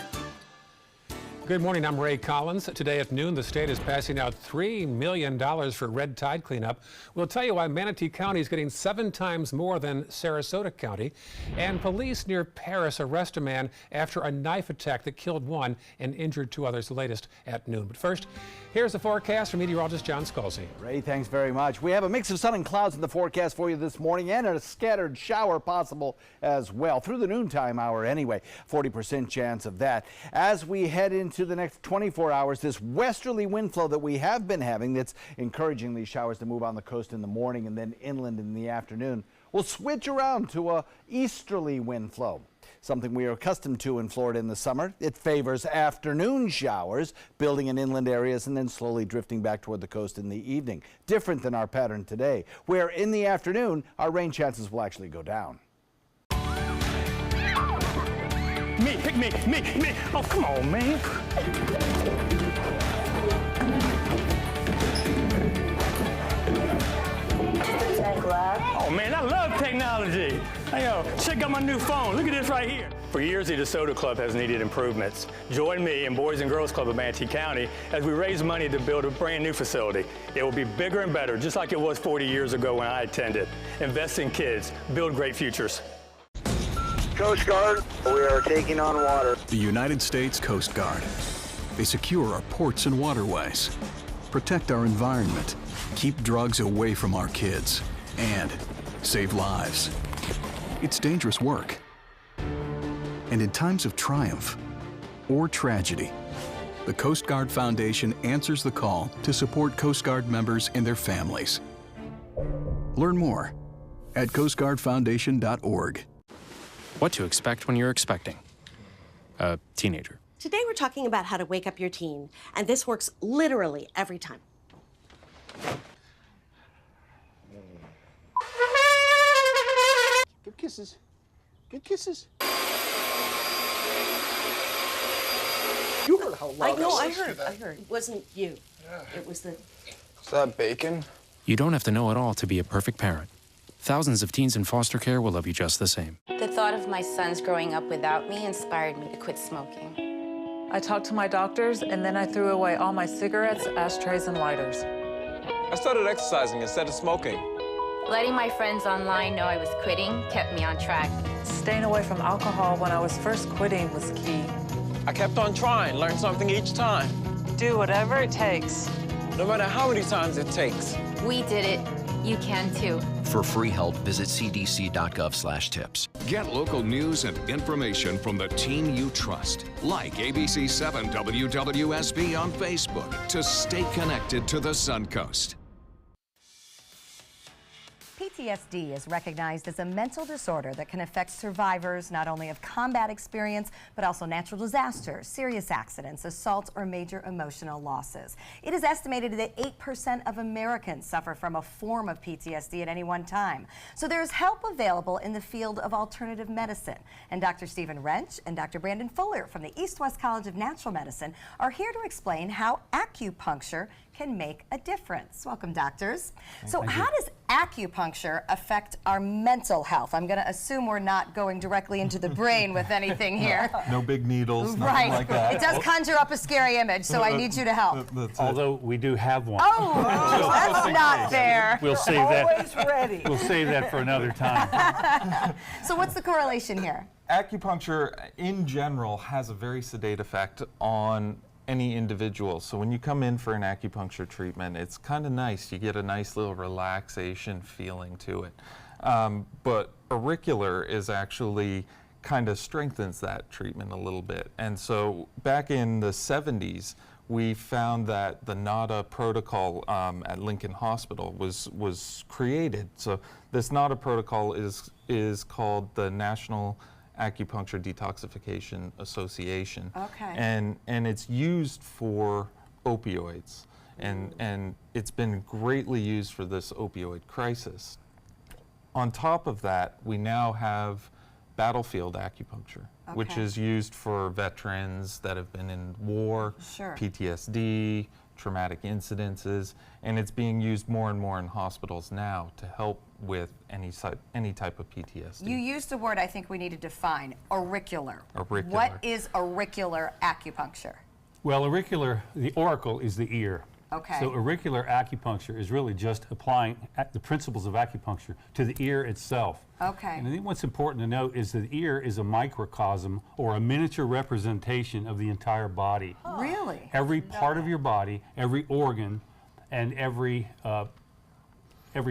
Good morning, I'm Ray Collins. Today at noon, the state is passing out $3 million for red tide cleanup. We'll tell you why Manatee County is getting 7 times more than Sarasota County. And police near Paris arrest a man after a knife attack that killed 1 and injured 2 others, the latest at noon. But first, here's the forecast from meteorologist John Scalzi. Ray, thanks very much. We have a mix of sun and clouds in the forecast for you this morning, and a scattered shower possible as well through the noontime hour anyway. 40% chance of that. As we head into the next 24 hours, this westerly wind flow that we have been having that's encouraging these showers to move on the coast in the morning and then inland in the afternoon will switch around to a easterly wind flow. Something we are accustomed to in Florida in the summer. It favors afternoon showers, building in inland areas and then slowly drifting back toward the coast in the evening. Different than our pattern today, where in the afternoon, our rain chances will actually go down. Me, pick me. Oh, come on, man. Oh, man, I love technology. Hey, yo, check out my new phone. Look at this right here. For years, the DeSoto Club has needed improvements. Join me and Boys and Girls Club of Manatee County as we raise money to build a brand new facility. It will be bigger and better, just like it was 40 years ago when I attended. Invest in kids. Build great futures. Coast Guard, we are taking on water. The United States Coast Guard. They secure our ports and waterways, protect our environment, keep drugs away from our kids, and save lives. It's dangerous work. And in times of triumph or tragedy, the Coast Guard Foundation answers the call to support Coast Guard members and their families. Learn more at coastguardfoundation.org. What to expect when you're expecting a teenager. Today we're talking about how to wake up your teen, and this works literally every time. Good kisses. Good kisses. You heard how loud I heard. It wasn't you. It was the... Is that bacon? You don't have to know it all to be a perfect parent. Thousands of teens in foster care will love you just the same. The thought of my sons growing up without me inspired me to quit smoking. I talked to my doctors, and then I threw away all my cigarettes, ashtrays, and lighters. I started exercising instead of smoking. Letting my friends online know I was quitting kept me on track. Staying away from alcohol when I was first quitting was key. I kept on trying, learned something each time. Do whatever it takes. No matter how many times it takes. We did it. You can too. For free help, visit cdc.gov/tips. Get local news and information from the team you trust. Like ABC 7 WWSB on Facebook to stay connected to the Suncoast. PTSD is recognized as a mental disorder that can affect survivors not only of combat experience, but also natural disasters, serious accidents, assaults, or major emotional losses. It is estimated that 8% of Americans suffer from a form of PTSD at any one time. So there is help available in the field of alternative medicine. And Dr. Stephen Wrench and Dr. Brandon Fuller from the East West College of Natural Medicine are here to explain how acupuncture can make a difference. Welcome, doctors. So how does acupuncture affect our mental health? I'm going to assume we're not going directly into the brain with anything here. No big needles, nothing Right. like that. It does conjure up a scary image, so I need you to help. Although we do have one. Oh, that's not fair. We'll save that. Always ready. We'll save that for another time. So what's the correlation here? Acupuncture, in general, has a very sedate effect on any individual. So when you come in for an acupuncture treatment, it's kind of nice. You get a nice little relaxation feeling to it. But auricular is actually kind of strengthens that treatment a little bit. And so back in the 70s, we found that the NADA protocol at Lincoln Hospital was created. So this NADA protocol is called the National Acupuncture Detoxification Association. Okay. And it's used for opioids. And it's been greatly used for this opioid crisis. On top of that, we now have battlefield acupuncture, which is used for veterans that have been in war, PTSD, traumatic incidences, and it's being used more and more in hospitals now to help with any type of PTSD. You used a word I think we need to define, auricular. Auricular. What is auricular acupuncture? Well, auricular, the auricle is the ear. Okay. So auricular acupuncture is really just applying the principles of acupuncture to the ear itself. Okay. And I think what's important to note is that the ear is a microcosm or a miniature representation of the entire body. Oh. Really? Every part of your body, every organ, and every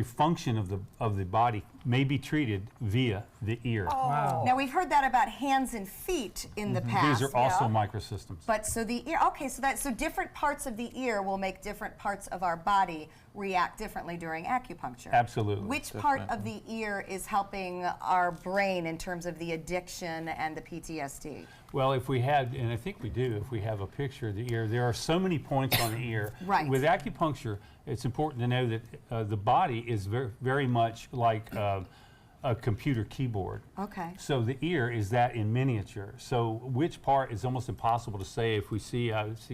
function of the body may be treated via the ear. Oh. Wow. Now we've heard that about hands and feet in the past. These are also microsystems. But so the ear, okay, so different parts of the ear will make different parts of our body react differently during acupuncture. Absolutely. Which part of the ear is helping our brain in terms of the addiction and the PTSD? Well, if we had, and I think we do, if we have a picture of the ear, there are so many points on the ear. Right. With acupuncture, it's important to know that the body is very much like a computer keyboard. Okay. So the ear is that in miniature. So which part is almost impossible to say. If we see,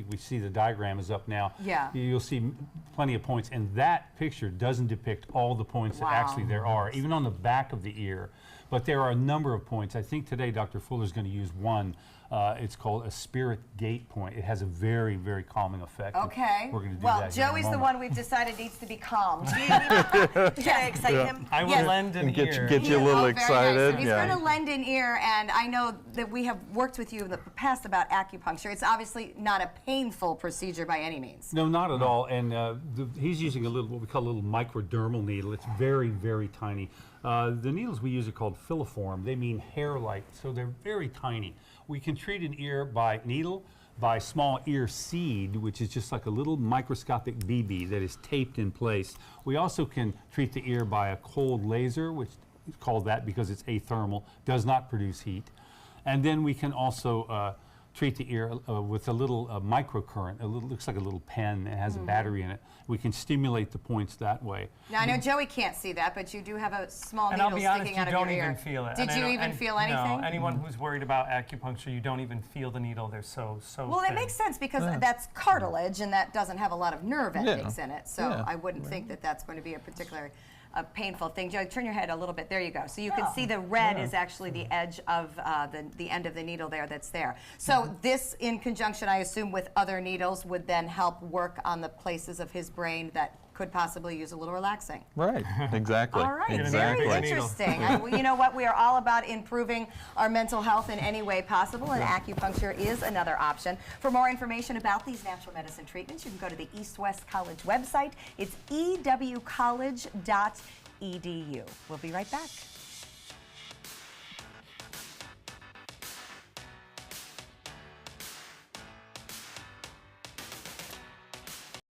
we see the diagram is up now. Yeah. You'll see plenty of points, and that picture doesn't depict all the points that actually there are, even on the back of the ear. But there are a number of points. I think today Dr. Fuller is going to use one. It's called a spirit gate point. It has a very, very calming effect. Okay. We're going to do well, that here in a Joey's the moment. one we've decided needs to be calmed. Can I excite him? I will lend an ear. Get you a little excited. Nice. He's going to lend an ear, and I know that we have worked with you in the past about acupuncture. It's obviously not a painful procedure by any means. No, not at all. And he's using a little, what we call a little microdermal needle. It's very, very tiny. The needles we use are called filiform. They mean hair-like, so they're very tiny. We can treat an ear by needle, by small ear seed, which is just like a little microscopic BB that is taped in place. We also can treat the ear by a cold laser, which is called that because it's athermal, does not produce heat. And then we can also treat the ear with a little microcurrent. Looks like a little pen. It has a battery in it. We can stimulate the points that way. Now, I know Joey can't see that, but you do have a small And needle I'll be honest, sticking out you of don't your ear. even feel it. Did you even feel anything? No, anyone who's worried about acupuncture, you don't even feel the needle. They're so Well, that thin. makes sense because that's cartilage and that doesn't have a lot of nerve endings in it. So I wouldn't think that that's going to be a particular painful thing. Joey, turn your head a little bit. There you go. So you can see the red is actually the edge of the end of the needle there that's there. So this, in conjunction, I assume, with other needles, would then help work on the places of his brain that could possibly use a little relaxing. Right, exactly. All right, exactly. very interesting. And you know what? We are all about improving our mental health in any way possible, and acupuncture is another option. For more information about these natural medicine treatments, you can go to the East West College website. It's ewcollege.edu. We'll be right back.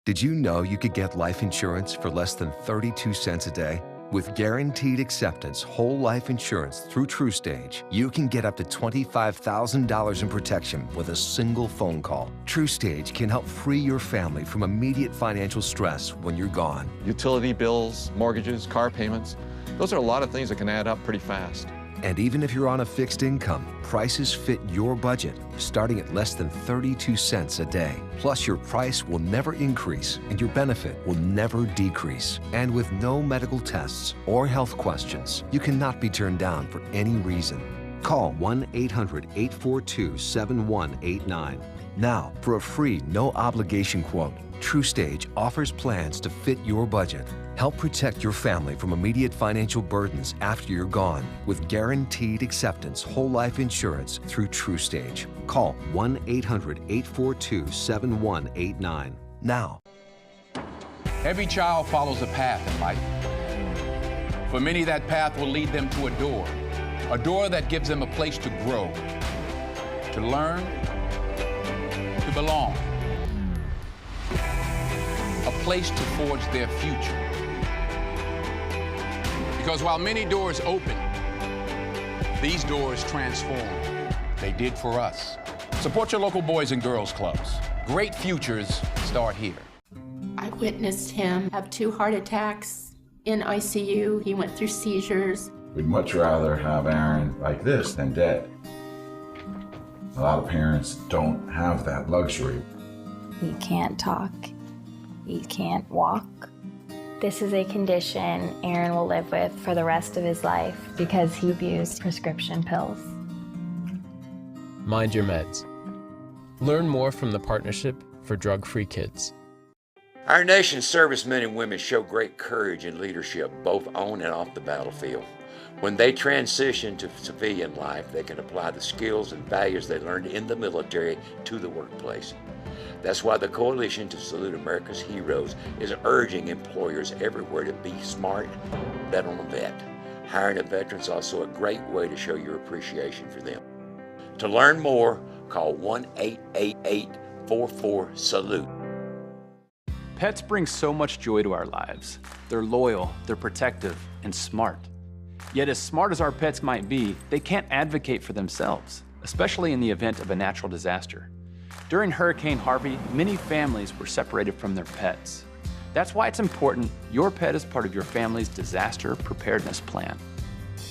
Did you know you could get life insurance for less than 32 cents a day? With guaranteed acceptance whole life insurance through TrueStage, you can get up to $25,000 in protection with a single phone call. TrueStage can help free your family from immediate financial stress when you're gone. Utility bills, mortgages, car payments, those are a lot of things that can add up pretty fast. And even if you're on a fixed income, prices fit your budget, starting at less than 32 cents a day. Plus, your price will never increase and your benefit will never decrease. And with no medical tests or health questions, you cannot be turned down for any reason. Call 1-800-842-7189. Now, for a free, no-obligation quote, TrueStage offers plans to fit your budget. Help protect your family from immediate financial burdens after you're gone with guaranteed acceptance whole life insurance through TrueStage. Call 1-800-842-7189 now. Every child follows a path in life. For many, that path will lead them to a door that gives them a place to grow, to learn, to belong, a place to forge their future. Because while many doors open, These doors transform. They did for us. Support your local boys and girls clubs. Great futures start here. I witnessed him have 2 heart attacks in ICU. He went through seizures. We'd much rather have Aaron like this than dead. A lot of parents don't have that luxury. He can't talk. He can't walk. This is a condition Aaron will live with for the rest of his life because he abused prescription pills. Mind your meds. Learn more from the Partnership for Drug-Free Kids. Our nation's servicemen and women show great courage and leadership both on and off the battlefield. When they transition to civilian life, they can apply the skills and values they learned in the military to the workplace. That's why the Coalition to Salute America's Heroes is urging employers everywhere to be smart, bet on a vet. Hiring a veteran is also a great way to show your appreciation for them. To learn more, call 1-888-44-SALUTE. Pets bring so much joy to our lives. They're loyal, they're protective, and smart. Yet as smart as our pets might be, they can't advocate for themselves, especially in the event of a natural disaster. During Hurricane Harvey, many families were separated from their pets. That's why it's important your pet is part of your family's disaster preparedness plan.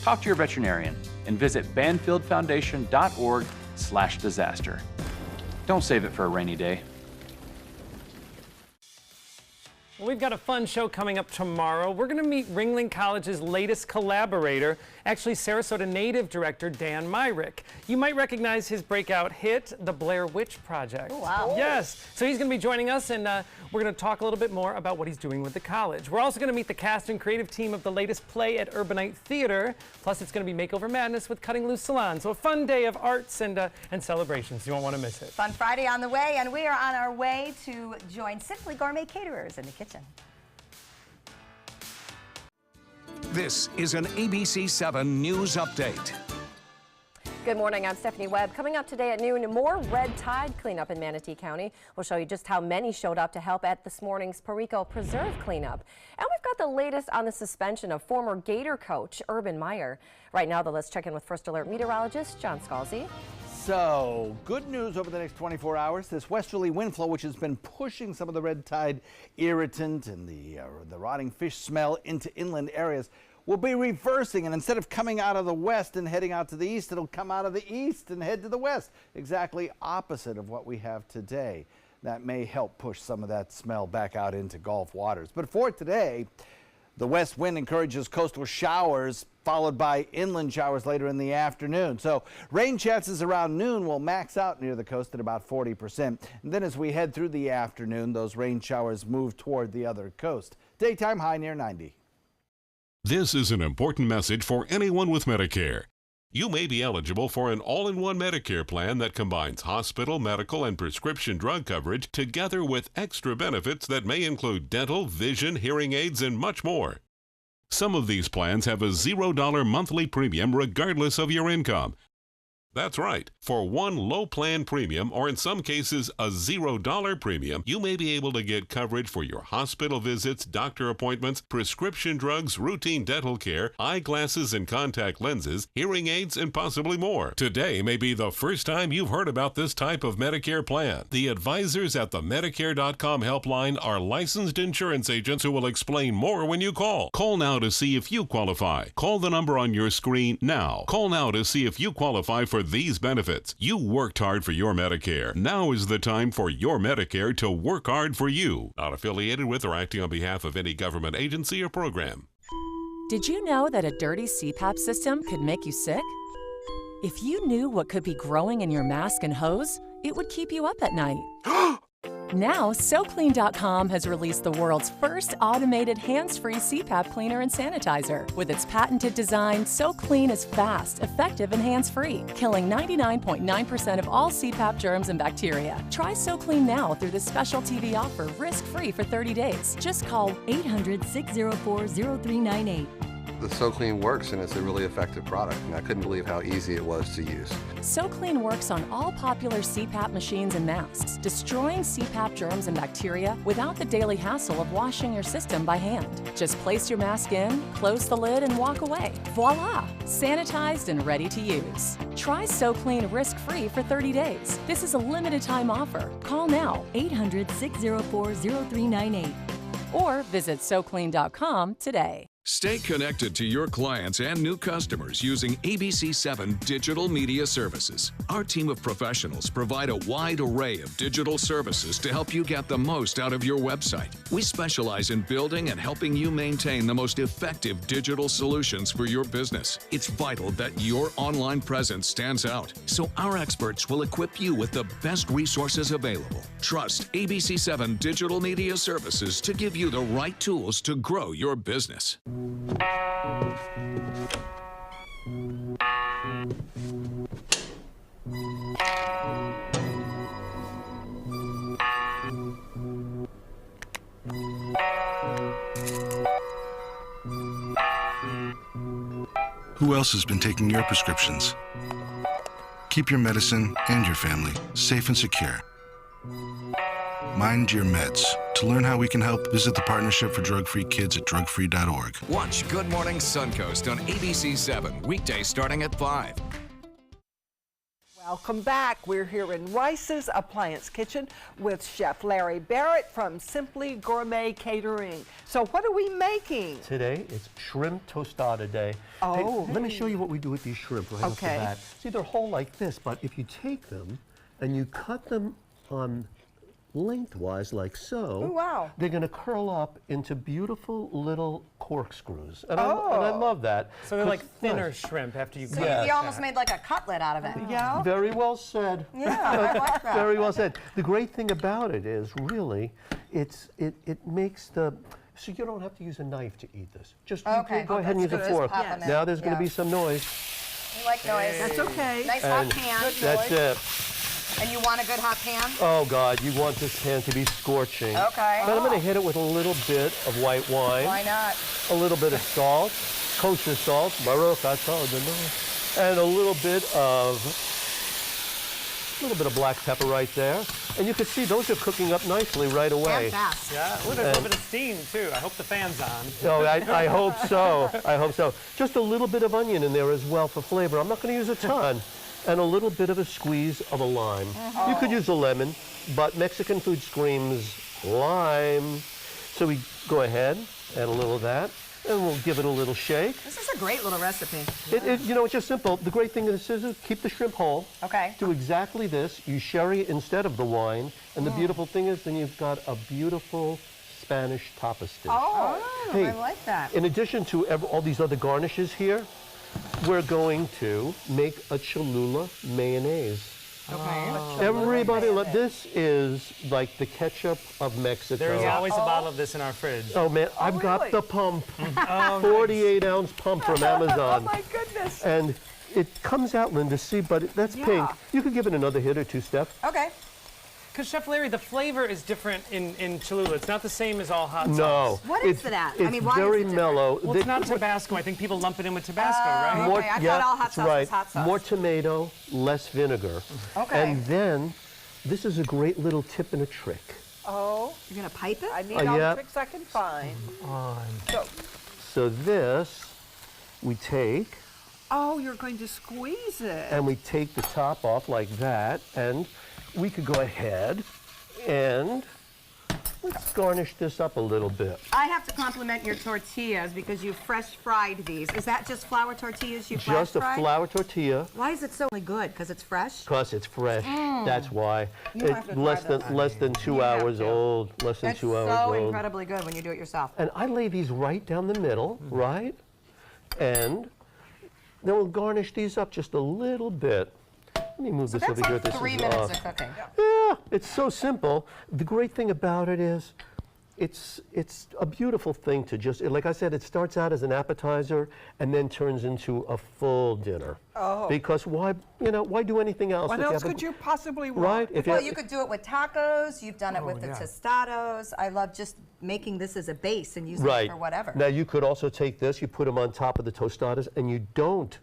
Talk to your veterinarian and visit banfieldfoundation.org/disaster. Don't save it for a rainy day. Well, we've got a fun show coming up tomorrow. We're going to meet Ringling College's latest collaborator, actually Sarasota native director Dan Myrick. You might recognize his breakout hit, The Blair Witch Project. Oh, wow. Yes. So he's going to be joining us, and we're going to talk a little bit more about what he's doing with the college. We're also going to meet the cast and creative team of the latest play at Urbanite Theater. Plus, it's going to be Makeover Madness with Cutting Loose Salon. So a fun day of arts and celebrations. You won't want to miss it. Fun Friday on the way, and we are on our way to join Simply Gourmet Caterers in the kitchen. This is an ABC 7 News Update. Good morning, I'm Stephanie Webb. Coming up today at noon, more red tide cleanup in Manatee County. We'll show you just how many showed up to help at this morning's Perico Preserve cleanup. And we've got the latest on the suspension of former Gator coach Urban Meyer. Right now, though, let's check in with First Alert meteorologist John Scalzi. So, good news over the next 24 hours. This westerly wind flow, which has been pushing some of the red tide irritant and the rotting fish smell into inland areas, will be reversing. And instead of coming out of the west and heading out to the east, it'll come out of the east and head to the west. Exactly opposite of what we have today. That may help push some of that smell back out into Gulf waters. But for today, the west wind encourages coastal showers, followed by inland showers later in the afternoon. So rain chances around noon will max out near the coast at about 40%. And then as we head through the afternoon, those rain showers move toward the other coast. Daytime high near 90. This is an important message for anyone with Medicare. You may be eligible for an all-in-one Medicare plan that combines hospital, medical, and prescription drug coverage together with extra benefits that may include dental, vision, hearing aids, and much more. Some of these plans have a $0 monthly premium regardless of your income. That's right. For one low plan premium, or in some cases a $0 premium, you may be able to get coverage for your hospital visits, doctor appointments, prescription drugs, routine dental care, eyeglasses and contact lenses, hearing aids, and possibly more. Today may be the first time you've heard about this type of Medicare plan. The advisors at the Medicare.com helpline are licensed insurance agents who will explain more when you call. Call now to see if you qualify. Call the number on your screen now. Call now to see if you qualify for these benefits. You worked hard for your Medicare. Now is the time for your Medicare to work hard for you. Not affiliated with or acting on behalf of any government agency or program. Did you know that a dirty CPAP system could make you sick? If you knew what could be growing in your mask and hose, it would keep you up at night. Now, SoClean.com has released the world's first automated hands-free CPAP cleaner and sanitizer. With its patented design, SoClean is fast, effective, and hands-free, killing 99.9% of all CPAP germs and bacteria. Try SoClean now through this special TV offer, risk-free for 30 days. Just call 800-604-0398. The SoClean works, and it's a really effective product, and I couldn't believe how easy it was to use. SoClean works on all popular CPAP machines and masks, destroying CPAP germs and bacteria without the daily hassle of washing your system by hand. Just place your mask in, close the lid, and walk away. Voila! Sanitized and ready to use. Try SoClean risk-free for 30 days. This is a limited-time offer. Call now, 800-604-0398, or visit SoClean.com today. Stay connected to your clients and new customers using ABC7 Digital Media Services. Our team of professionals provide a wide array of digital services to help you get the most out of your website. We specialize in building and helping you maintain the most effective digital solutions for your business. It's vital that your online presence stands out, so our experts will equip you with the best resources available. Trust ABC7 Digital Media Services to give you the right tools to grow your business. Who else has been taking your prescriptions? Keep your medicine and your family safe and secure. Mind your meds. To learn how we can help, visit the Partnership for Drug-Free Kids at drugfree.org. Watch Good Morning Suncoast on ABC7, weekdays starting at 5. Welcome back. We're here in Rice's Appliance Kitchen with Chef Larry Barrett from Simply Gourmet Catering. So what are we making? Today, it's shrimp tostada day. Oh. Hey, let me show you what we do with these shrimp right off the Okay. bat. See, they're whole like this, but if you take them and you cut them on lengthwise like so, Oh, wow. they're going to curl up into beautiful little corkscrews. And I love that. So they're like 'cause- thinner shrimp after you So cut you almost made like a cutlet out of it. Yeah. Very well said. Yeah, I like that. Very well said. The great thing about it is really, it makes so you don't have to use a knife to eat this. Just you Okay. can go ahead and use a Just fork. pop 'em in. Now there's going to be Yeah. some noise. We like noise. That's okay. Nice hot And pan. that's it. And you want a good hot pan? Oh God, you want this pan to be scorching. Okay. But I'm going to hit it with a little bit of white wine. Why not? A little bit of salt, kosher salt, Baruch atah Adonai, and a little bit of black pepper right there. And you can see those are cooking up nicely right away. And fast. Yeah, ooh, there's a little bit of steam too. I hope the fan's on. No, I hope so. I hope so. Just a little bit of onion in there as well for flavor. I'm not going to use a ton. And a little bit of a squeeze of a lime. You could use a lemon, but Mexican food screams lime. So we go ahead, add a little of that, and we'll give it a little shake. This is a great little recipe. You know, it's just simple. The great thing is keep the shrimp whole. Okay. Do exactly this. You sherry it instead of the wine. And the beautiful thing is then you've got a beautiful Spanish tapas dish. Oh, Hey, I like that. In addition to all these other garnishes here, we're going to make a Cholula mayonnaise. Okay. Everybody, this is like the ketchup of Mexico. There's always a bottle of this in our fridge. Oh man, I've got the pump. 48-ounce pump from Amazon. Oh my goodness. And it comes out, Linda, see, but that's pink. You could give it another hit or two, Steph. Okay. Because Chef Larry, the flavor is different in Cholula. It's not the same as all hot No. sauce. What is that? It's I mean, why very is it mellow. Well, it's not Tabasco. I think people lump it in with Tabasco, right? More, Okay, I yeah, thought all hot that's sauce right. was hot sauce. More tomato, less vinegar. Okay. And then, this is a great little tip and a trick. Oh. You're going to pipe it? I need all yeah. the tricks I can find. So this, we take, Oh, you're going to squeeze it. and we take the top off like that, and we could go ahead and let's garnish this up a little bit. I have to compliment your tortillas because you fresh fried these. Is that just flour tortillas you flash Just a fried? flour tortilla, Why is it so good? Because it's fresh? because it's fresh. That's why. You have to try Less than 2 hours old. Less than It's 2 hours so old. incredibly good when you do it yourself. And I lay these right down the middle, right? And then we'll garnish these up just a little bit. Let me move So this that's over here. like This 3 is minutes off. of cooking. Yeah, it's so simple. The great thing about it is it's a beautiful thing to just, like I said, it starts out as an appetizer and then turns into a full dinner. Oh. Because why do anything else? What else could you possibly want? Right? Well, you could do it with tacos. You've done it with the tostados. I love just making this as a base and using it for whatever. Now, you could also take this, you put them on top of the tostadas, and you don't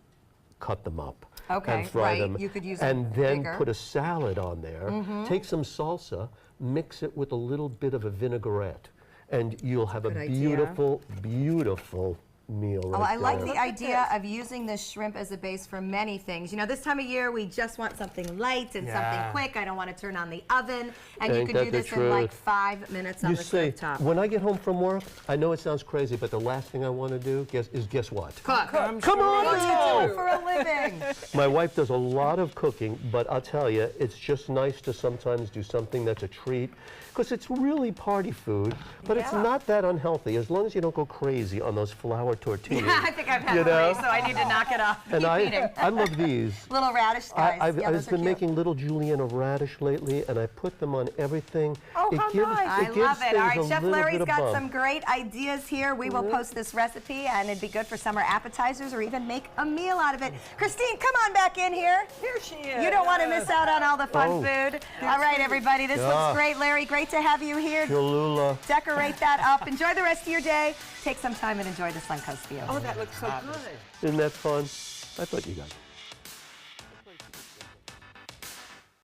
cut them up and fry them. You could use and then bigger. put a salad on there. Take some salsa, mix it with a little bit of a vinaigrette, and you'll have a beautiful, beautiful meal right I like there. the idea of using this shrimp as a base for many things. You know, this time of year, we just want something light and something quick. I don't want to turn on the oven. And you could do this in like 5 minutes on the stove top. When I get home from work, I know it sounds crazy, but the last thing I want to do is guess what? Cook. Come on What now! do you do for a living? My wife does a lot of cooking, but I'll tell you, it's just nice to sometimes do something that's a treat, because it's really party food, but it's not that unhealthy, as long as you don't go crazy on those flour tortillas. I think I've had three, so I need to knock it off. And Keep eating. I love these. Little radish guys. I've been making little julienne of radish lately, and I put them on everything. Oh, how nice. I love it. All right, Chef Larry's got bump. some great ideas here. We will post this recipe, and it'd be good for summer appetizers or even make a meal out of it. Christine, come on back in here. Here she is. You don't want to miss out on all the fun food. All right, everybody, this looks great. Larry, great to have you here. Cholula. Decorate that up. Enjoy the rest of your day. Take some time and enjoy the Suncoast View. Oh, that looks so good. Isn't that fun? I thought you guys.